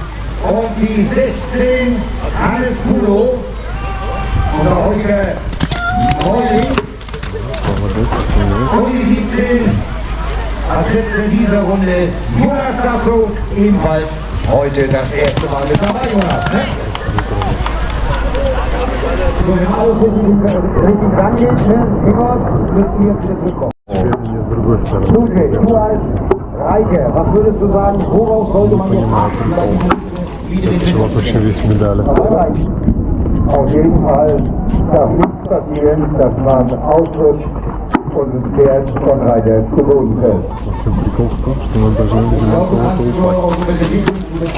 Und die 16 Hannes Kulo. Unser heutiger Neuling. Молодец, пацаны. Und die 17 als letzter dieser Runde Jonas Lasso. Ebenfalls heute das erste Mal mit dabei, Jonas. Ne? So, wenn alles richtig rangeht, ne? Ingolf, müssen wir wieder zurückkommen. Теперь с другой стороны. Ludwig, du als Reiche, was würdest du sagen, worauf sollte man jetzt achten? Чувак вообще весь в медалях. Auf jeden Fall darf nichts passieren, dass man ausrutscht und ein Pferd von Reiter zu Boden fällt. В общем, прикол в том, что мы должны видеть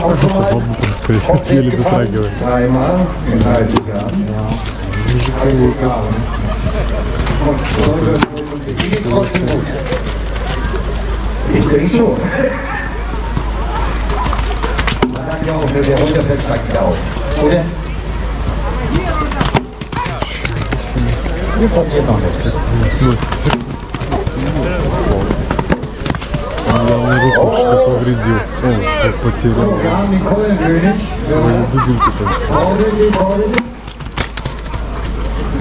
кого-то упасть. Он просто еле дотрагивается. Dreimal in 30 Jahren. Wie geht's trotzdem gut? Ich denke schon. Man sagt ja auch, der runterfällt, steigt wieder auf. Oder? Mir passiert noch nichts. Сносится. Я мне руку что повредил. О, потерял. So, wir haben den Keulenkönig. Свои дубинки-то.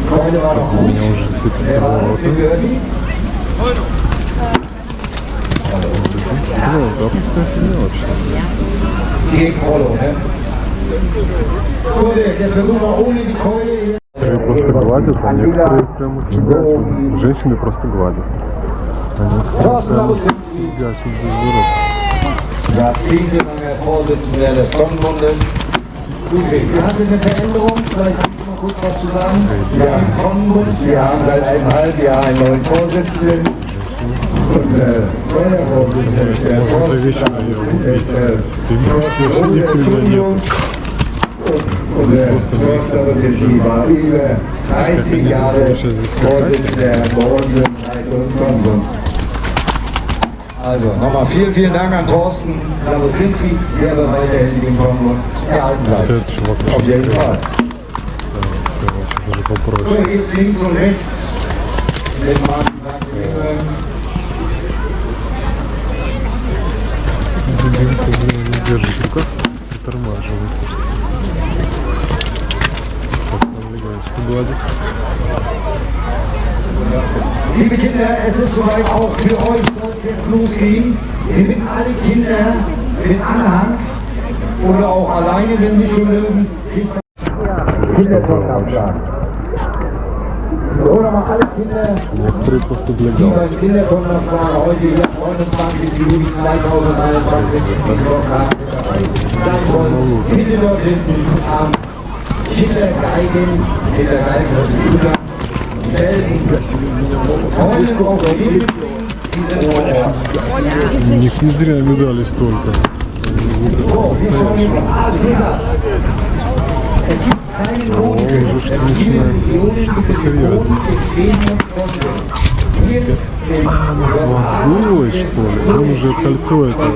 Keule war noch У gut. меня уже сыпется Der war болото. für Birdie. Ну, да, кстати, не вообще. Gegen Polo, ne? So, jetzt versuchen wir ohne die Keule hier. Некоторые просто гладят, а некоторые прям их фигачат. Женщины просто гладят. А некоторые Thorsten прям Lauzinski, фигачат без урок. jahrzehntelanger Vorsitzender des Tonnenbundes. Ludwig, wir hatten eine Veränderung, vielleicht kannst du mal kurz was zu sagen. Ja, im Tonnenbund, wir haben seit einem halben Jahr einen neuen Vorsitzenden. Unser neuer Vorsitzender ist der Можно Thorsten вечно ее убить. Ты не Lauzinski. успеешь, ни хрена нет. Unser Thorsten Lauzinski war über 30 Jahre Vorsitzender bei uns im Tonnenbund. Also nochmal vielen Dank an Thorsten Lauzinski, der aber weiterhin den Tonnenbund erhalten Вот bleibt. этот чувак Auf вообще jeden Fall. все, сейчас уже So, попроще. jetzt links und rechts mit Martin Wagner. Дубинку, блин, не держит в руках, притормаживает. Пацан легонечко гладит. Liebe Kinder, es ist soweit auch für euch, dass jetzt losgehen. Wir bitten alle Kinder mit Anhang oder auch alleine, wenn sie schon mögen, sich Kinderturnabschlag. Oder mal alle Kinder, Некоторые просто для die галочки. beim Kinderturnabschlag heute hier am 29. Juli 2023 in Klokkan sein wollen. Bitte dort hinten am Kindergeigen, das ist Bruder. Freunde auf die Liebe, die sind У них не зря медалей столько. настоящий. О, уже что начинается, что-то серьезное. А, на свободой, что ли? Он уже кольцо это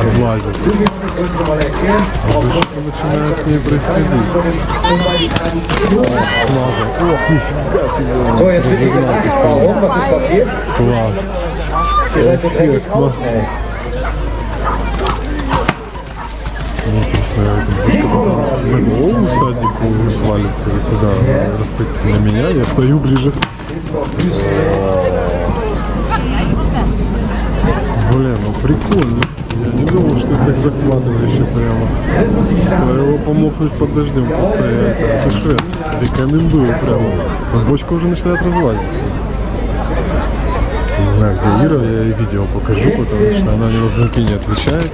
облазит. Уже что начинает с ней происходить. Смазал. Ох, нифига себе. So, jetzt will ich mit euch warum, was ist passiert? Класс. Ihr seid so dreckig raus, ey. Мне интересно, это на голову всаднику свалится или куда рассыпется на меня? Я стою ближе всех. Блин, ну прикольно. Я не думал, что это так захватывающе прямо. Стоило помокнуть под дождем постоять. Это швед. Рекомендую прямо. Но бочка уже начинает разлазиться. Не знаю, где Ира, я ей видео покажу, потому что она мне на звонки не отвечает.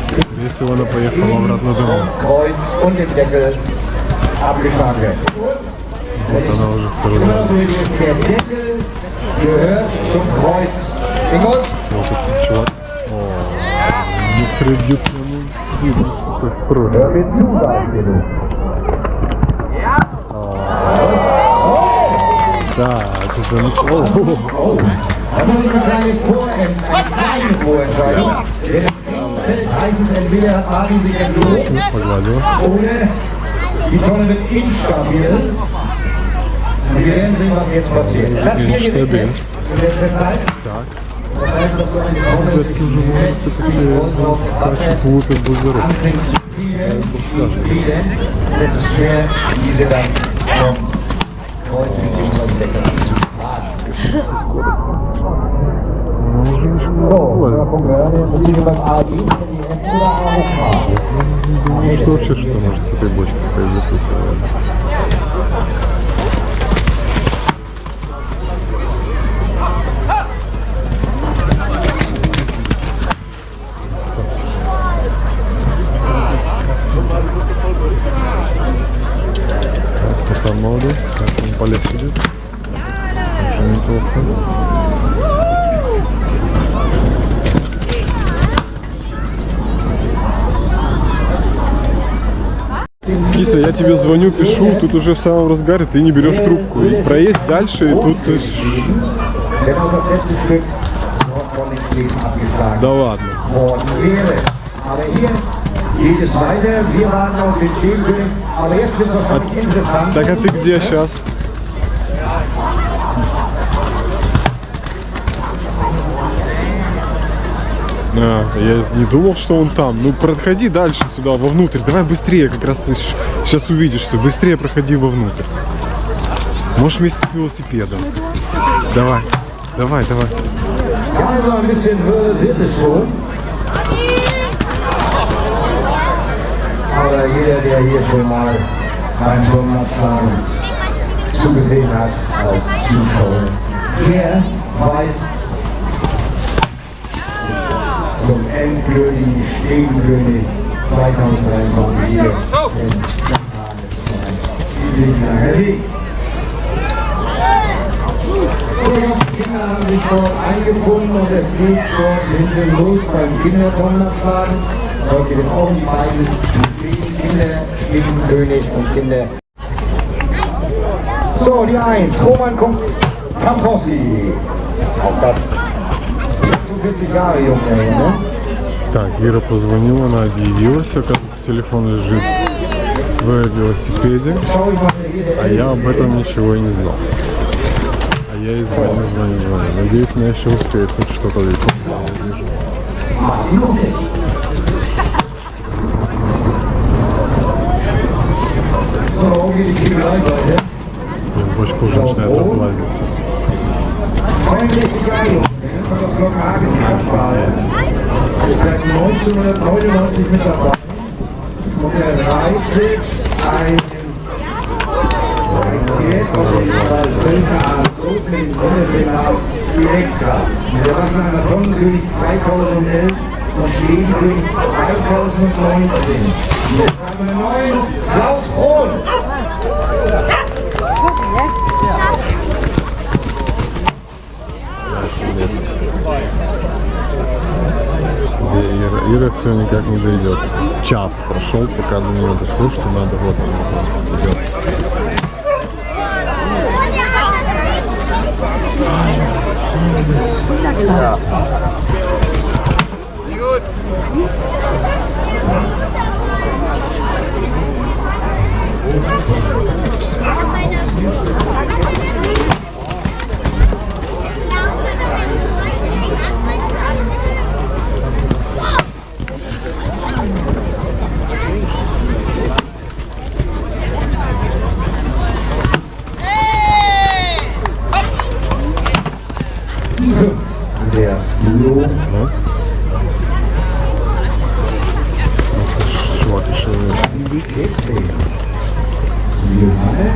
Скорее всего, она поехала обратно домой. Kreuz und den Deckel abgefahren wird. Вот она уже все Genauso разлазится. wie der Deckel gehört zum Kreuz. Ingo? Вот этот чувак. О, некоторые бьют ему видно, что такое в крови. Hör mir zu, sag ich dir. Так, это начало. Das ist eine kleine Vorentscheidung. Wenn fällt, heißt es entweder haben sie entlohnt Погладила. oder die Tonne wird instabil. Und wir werden sehen, was jetzt passiert. Es hat viel geregnet in letzter Zeit. Так. Das heißt, dass so eine Tonne Дядьки уже может все-таки значит выпить бузерок. anfängt zu frieren. Das ist schwer, diese dann vom Kreuz bzw. Deckel zu sparen. Ну, уже начинает So, разлазиться. Punkt gehört, jetzt sind wir beim ARD, die F oder AOK. Думаю, что вообще что может с этой бочкой произойти сегодня. Так, пацан молодой, так, он полегче идет. Уже неплохо. Киса, я тебе звоню, пишу, тут уже в самом разгаре, ты не берешь трубку. И проедь дальше, и тут... Genau das letzte Stück dort von den Schlägen abgeschlagen Да ладно. worden wäre. Aber hier geht es weiter. Wir warten auf den Stehkönig. Aber jetzt wird es wahrscheinlich interessant. Так, а ты где сейчас? А, я не думал, что он там. Ну, проходи дальше сюда, вовнутрь. Давай быстрее, как раз сейчас увидишь все. Быстрее проходи вовнутрь. Можешь вместе с велосипедом. Давай, давай, давай. Also ein bisschen Würde wird es schon. Aber jeder, der hier schon mal beim Turmabschlagen zugesehen hat als Zuschauer, der weiß, zum endgültigen Stegenkönig 2023 hier in Japan ist es noch ein ziemlich langer Weg. So, die Kinder haben sich dort eingefunden und es geht dort hinten los beim Kinderturmabschlagen. Dort geht es auch um die beiden Kinder, Stegenkönig und Kinder. So, die 1, Roman Kampowski. Auch das 46 Jahre jung, ne? Так, Ира позвонила, она объявилась, оказывается, телефон лежит в велосипеде, Schau ich mal, hier der а я об этом ничего и не знал. А я и звоню. Надеюсь, она еще успеет хоть что-то видеть. Martin Luther. So, geht die Kielerei weiter. Бочка уже начинает разлазиться. 62 Jahre jung, der Kämpfer aus Glockenhagen ist Kraftfahrer. Ist seit 1999 mit dabei. Und er reitet ein Pferd aus dem Völkerarzt mit dem Bundeswehrnamen Elektra. Der war schon einmal Tonnenkönig 2011 und Schwedenkönig 2019. Jetzt haben wir einen neuen Klaus Krohn. Ира все никак не дойдет. Час прошел, пока до нее дошло, что надо вот он идет. Andreas Gulo. Чувак решил очень бить. 14. Johanne.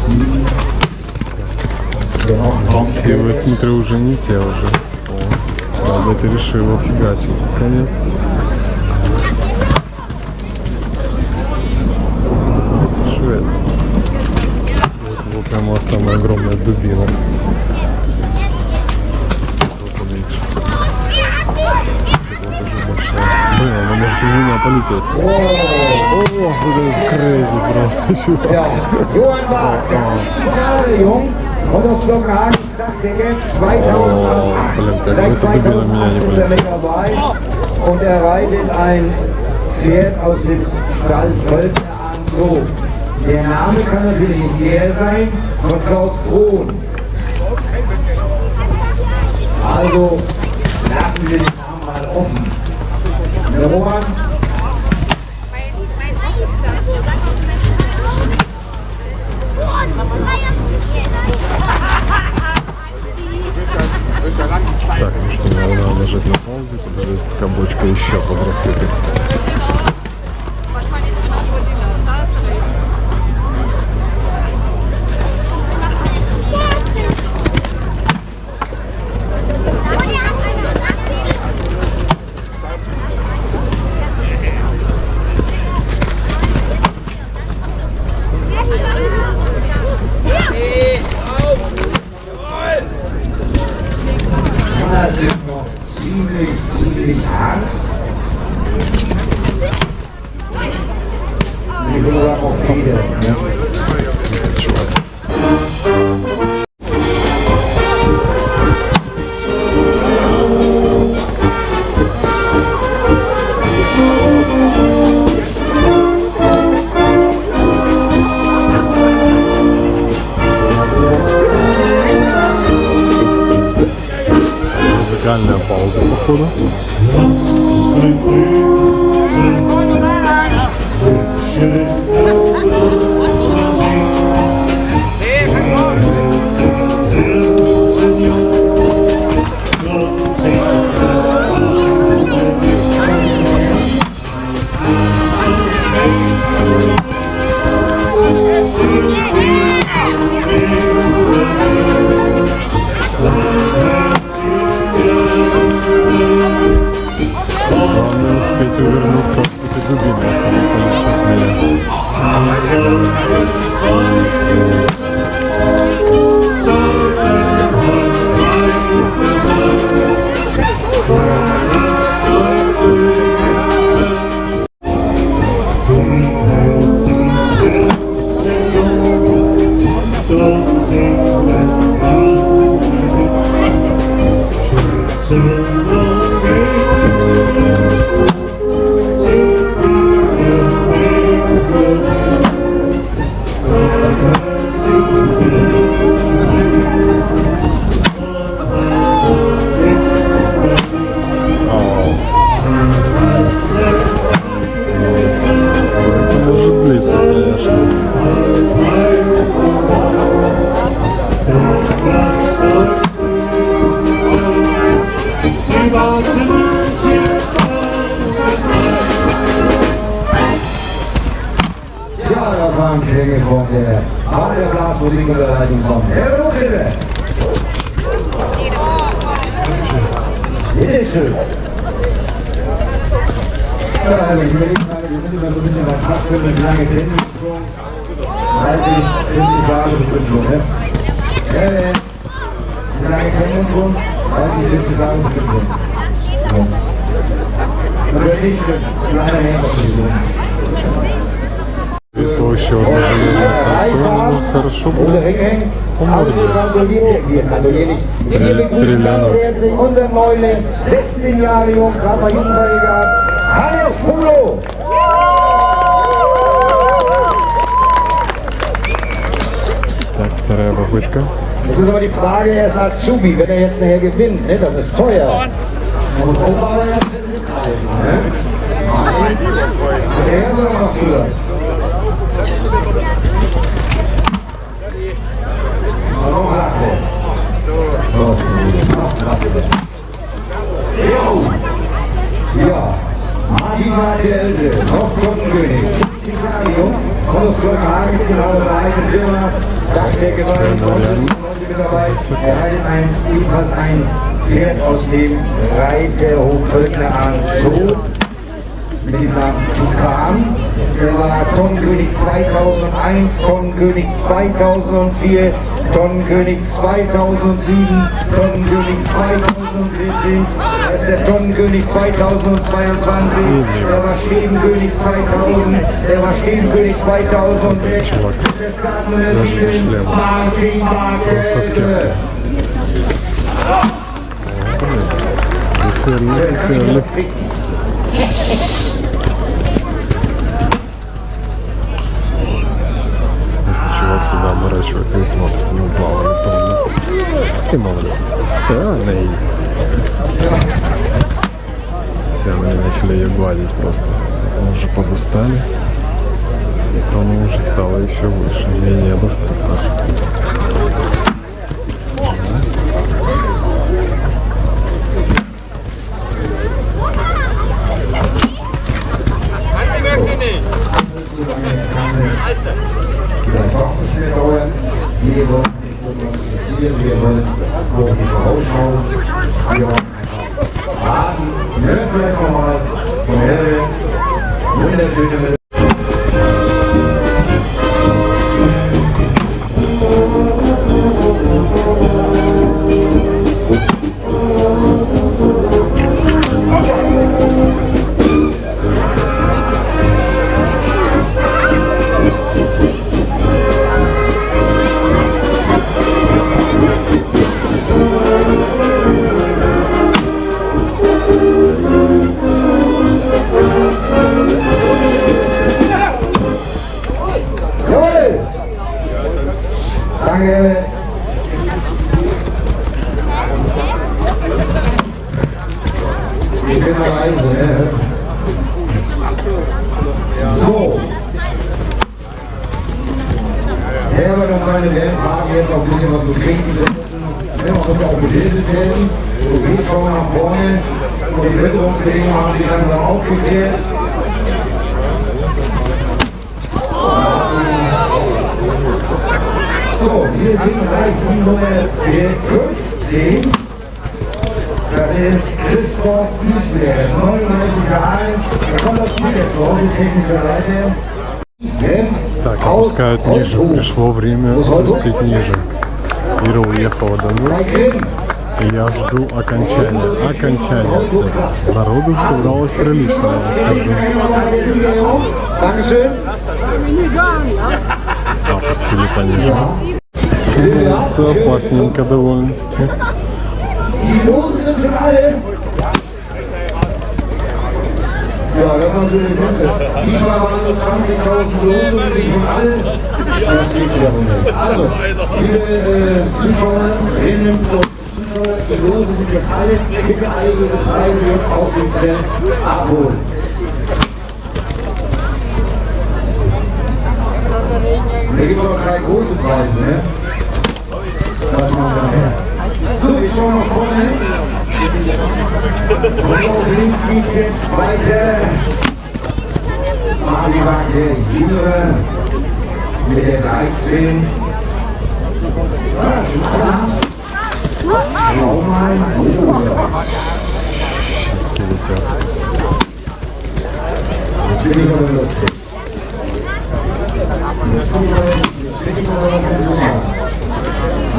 7. Все, я смотрю, уже не те уже. О, ладно, ты решил фигачить. Конец. Швед. Вот его прямо самая огромная дубина. Блин, она может двумя полететь. О, вот это крейзи просто, чувак. Ja, Johann war 30 Jahre jung und aus Kopenhagen Stadtlegend 2008. Seit 2008 ist er mit dabei und er reitet ein Pferd aus dem Stall Völkner an Zoo. Der Name kann natürlich nicht der sein von Klaus Krohn. Also lassen wir den Namen mal offen. Der Roman. Так, ну что, надо нажать на паузу, подождать, пока бочка еще подрассыпется. Das sind noch ziemlich hart. Ich will aber auch viele. Ne? Музыкальная пауза, походу. Главное успеть увернуться от этой дубины, осталось полишь Ja, das waren Klänge von der Blasmusikunterleitung von Herr Rochille. Bitte schön. Ja, ich überlege gerade, wir sind immer so ein bisschen bei fast 5 lange Kennen. 30, 50 Jahre bestimmt schon, ne? Ja. Wie lange kennen wir uns schon? 30, 50 Jahre bestimmt schon. Ja. Und wenn nicht, dann einer Händler. Если еще одно железное кольцо, оно может хорошо было стрелянуть. Unser Neuling, 16 Jahre jung, gerade mal Jugendfeier gehabt. Hannes Pulo! Так, вторая попытка. Das ist aber die Frage, er ist Azubi, wenn er jetzt nachher gewinnt, ne? Das ist teuer. Man muss auch aber ja mitgreifen, ne? Und er ist noch was früher. Noch Rache. Ja, Martin war der Ältere, noch Glockenkönig, 70 Jahre jung, von das Glockenhagen ist genau seine eigene Firma, Dachdecke war in Deutschland, mit dabei. Er hatte ebenfalls ein Pferd aus dem Reiterhof Völkner an Sohn mit dem Namen Tukan. Er war Tonnenkönig 2001, Tonnenkönig 2004, Tonnenkönig 2007, Tonnenkönig 2014. Er ist der Tonnenkönig 2022. Er war Stebenkönig 2000. Er war Stebenkönig 2006. Der Startnummer 7, Martin Bartelde. Чувак всегда оборачивается и смотрит, не упал ли тонна. Ты молодец. Да, на изи. Все, мы начали ее гладить просто. Мы уже подустали. И тонна уже стала еще выше, менее доступна. Wir wollen nicht nur prognostizieren, wir wollen auch die Vorausschau. Wir wollen warten, hören vielleicht nochmal von Herren wunderschöne Danke. Wir können reisen, ne? So. Herbert und seine Band haben jetzt auch ein bisschen was zu trinken setzen. Man muss ja auch gebildet werden. So, wir schauen nach vorne. Und die Witterungsbedingungen haben sie langsam aufgeklärt. So, wir sind gleich die Nummer 15. Das ist Christoph Büßler, 99 Jahre alt. Er kommt aus Gütersdorf, die technische Seite. Так, опускают ниже. Пришло время спустить ниже. Ира уехала домой. И я жду окончания. Окончания. Народу собралось прилично, я вам скажу. Опустили пониже. Становится опасненько довольно-таки. Die Lose sind schon alle. Ja, das ist natürlich gut. Diesmal waren es 20.000 Lose und die sind schon alle. Das geht ja nicht. Also, liebe Zuschauerinnen und Zuschauer, die Lose sind jetzt alle. Bitte alle ihre Preise jetzt auf dem Zelt abholen. Da gibt es noch 3 große Preise, ne? Das machen wir nachher. So, ich schaue noch vorne. Und aus links geht es jetzt weiter. Mali war der Jüngere mit der 13. Ja, schon alle haben. Schau mal. Jetzt bin ich aber lustig. Jetzt bin ich aber was interessant.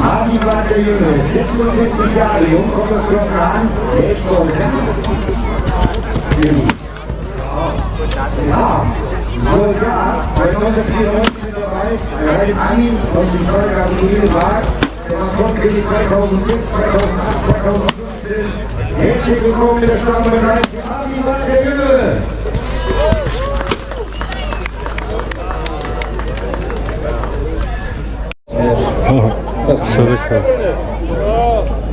Martin war der Jüngere, 46 Jahre jung, kommt das Glocken an, der ist so, Ja, Soldat, bei 1994 mit dabei, der Rhein Anni aus dem Freigaben Edelwag, der war Topkönig 2006, 2008, 2015. Herzlich willkommen in der Stammbereich, Armin Wald der Junge. Das Что такое?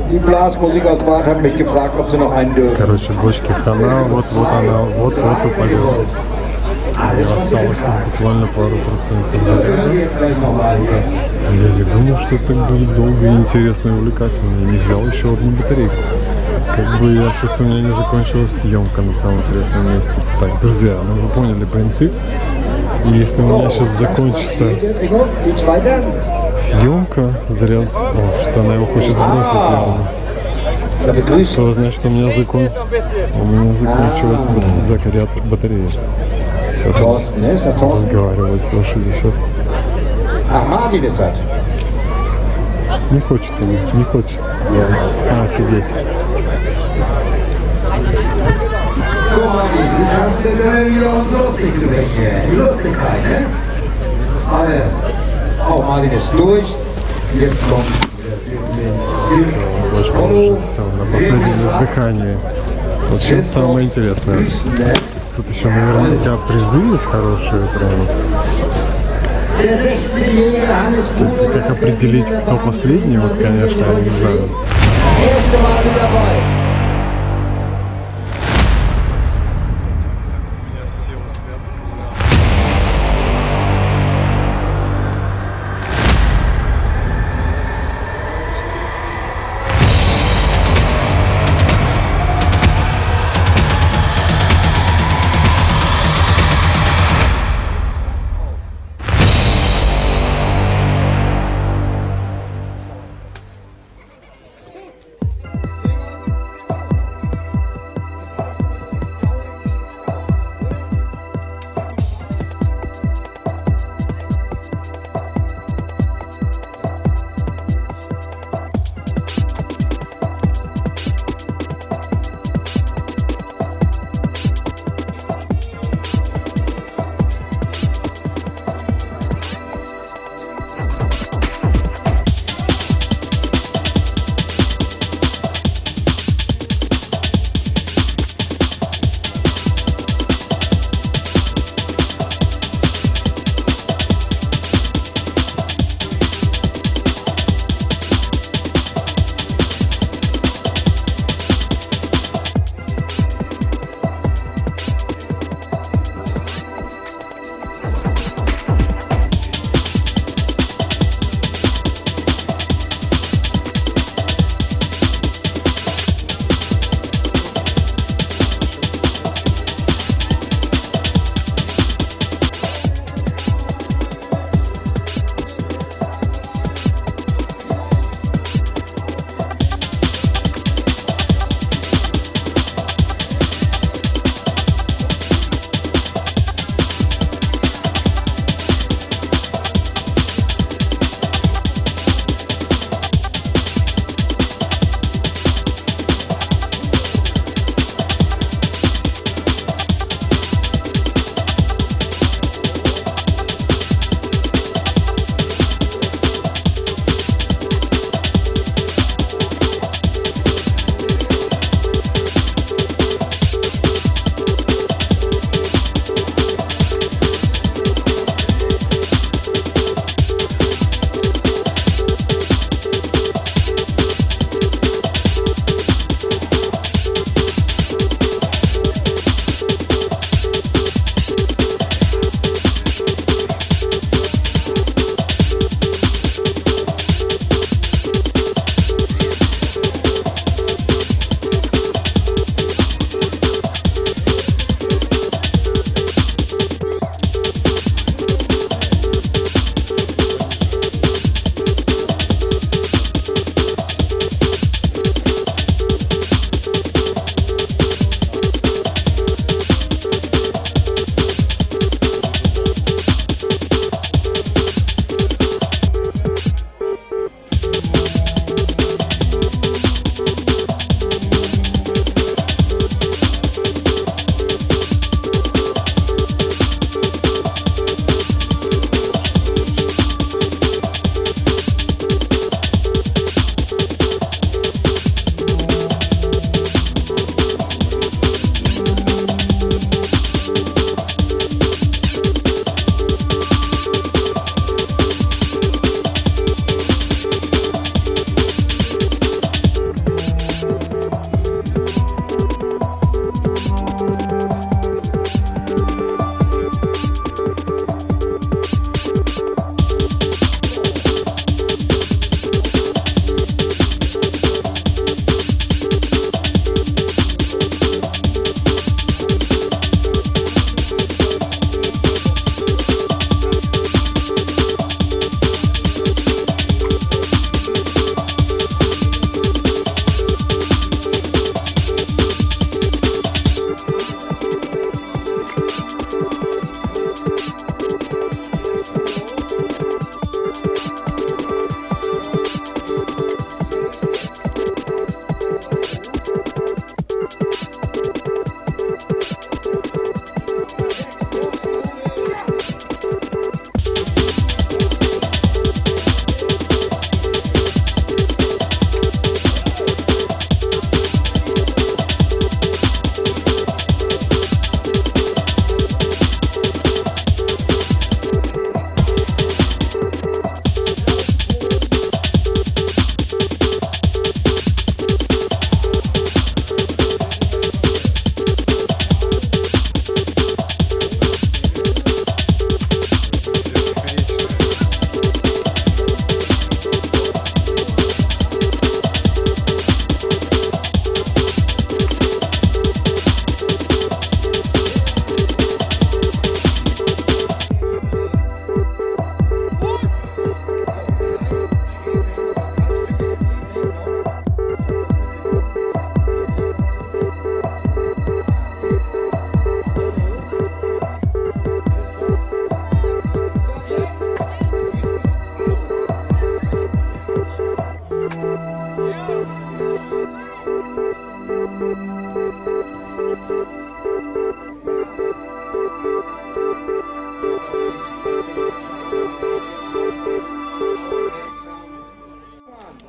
Die Blasmusikautomat hat mich gefragt, ob sie noch einen dürfen. Короче, бочки хана, вот-вот она, вот-вот упадет. И осталось там буквально пару процентов заряда. Jetzt gleich nochmal hier. Я не думал, что так будет долго и интересно и увлекательно. Я не взял еще одну батарейку. Как бы я сейчас у меня не закончилась съемка на самом интересном месте. Так, друзья, ну вы поняли принцип. И если у меня сейчас закончится Jetzt, Ringhoff, geht's weiter? съемка, заряд... О, что она его хочет сбросить явно. Ja, begrüßt. Что значит, у меня закончилась заряд батареи. Сейчас Thorsten, ne? Ist das Thorsten? разговариваю с лошадью сейчас. Ach, Martin ist das. Не хочет он, не хочет. Офигеть. So, Martin, du schaffst es immer wieder uns lustig zu wecken hier. Die Lustigkeit, ne? Alle. Auch Martin ist durch. Jetzt kommt wieder 14. Бочка уже все, на последнем издыхании. Вот чем самое интересное. Тут еще наверняка призы есть хорошие, прям. Der 16-jährige Hannes Bruder. Как определить, кто последний, вот, конечно, я не знаю. Das erste Mal mit dabei.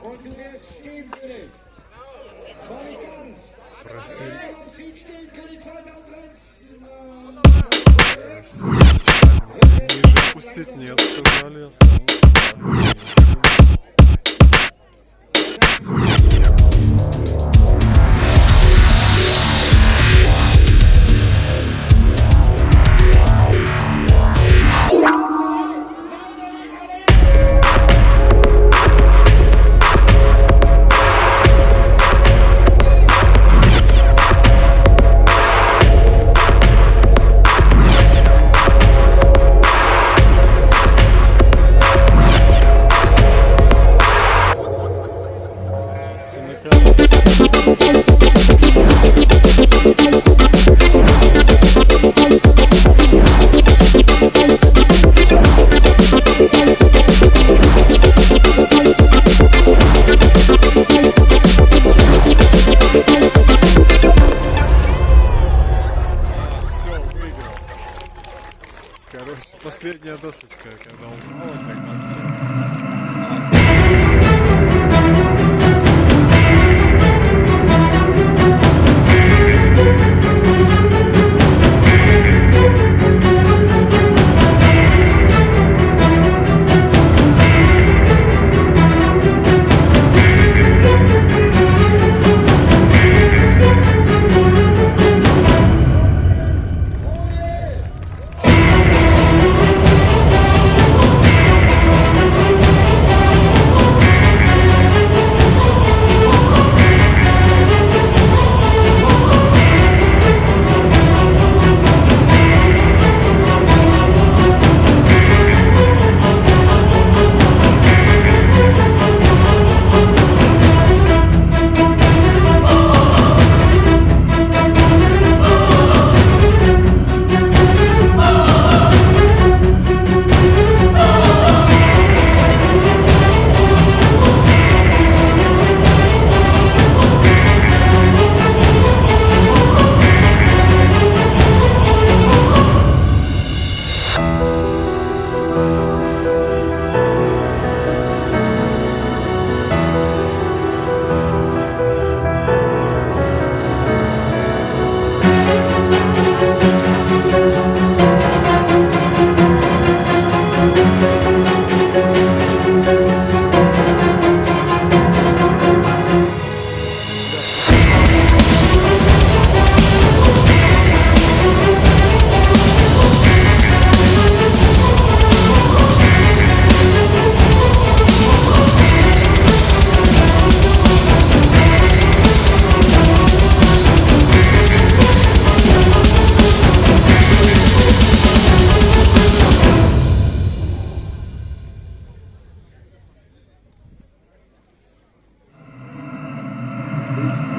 Und wer es stehen würde, war ich ganz. Просили. Auf Sieg stehen können die 2001. Ниже пустить нет, сказали, осталось. Короче, последняя досточка, когда упала, тогда все. Speech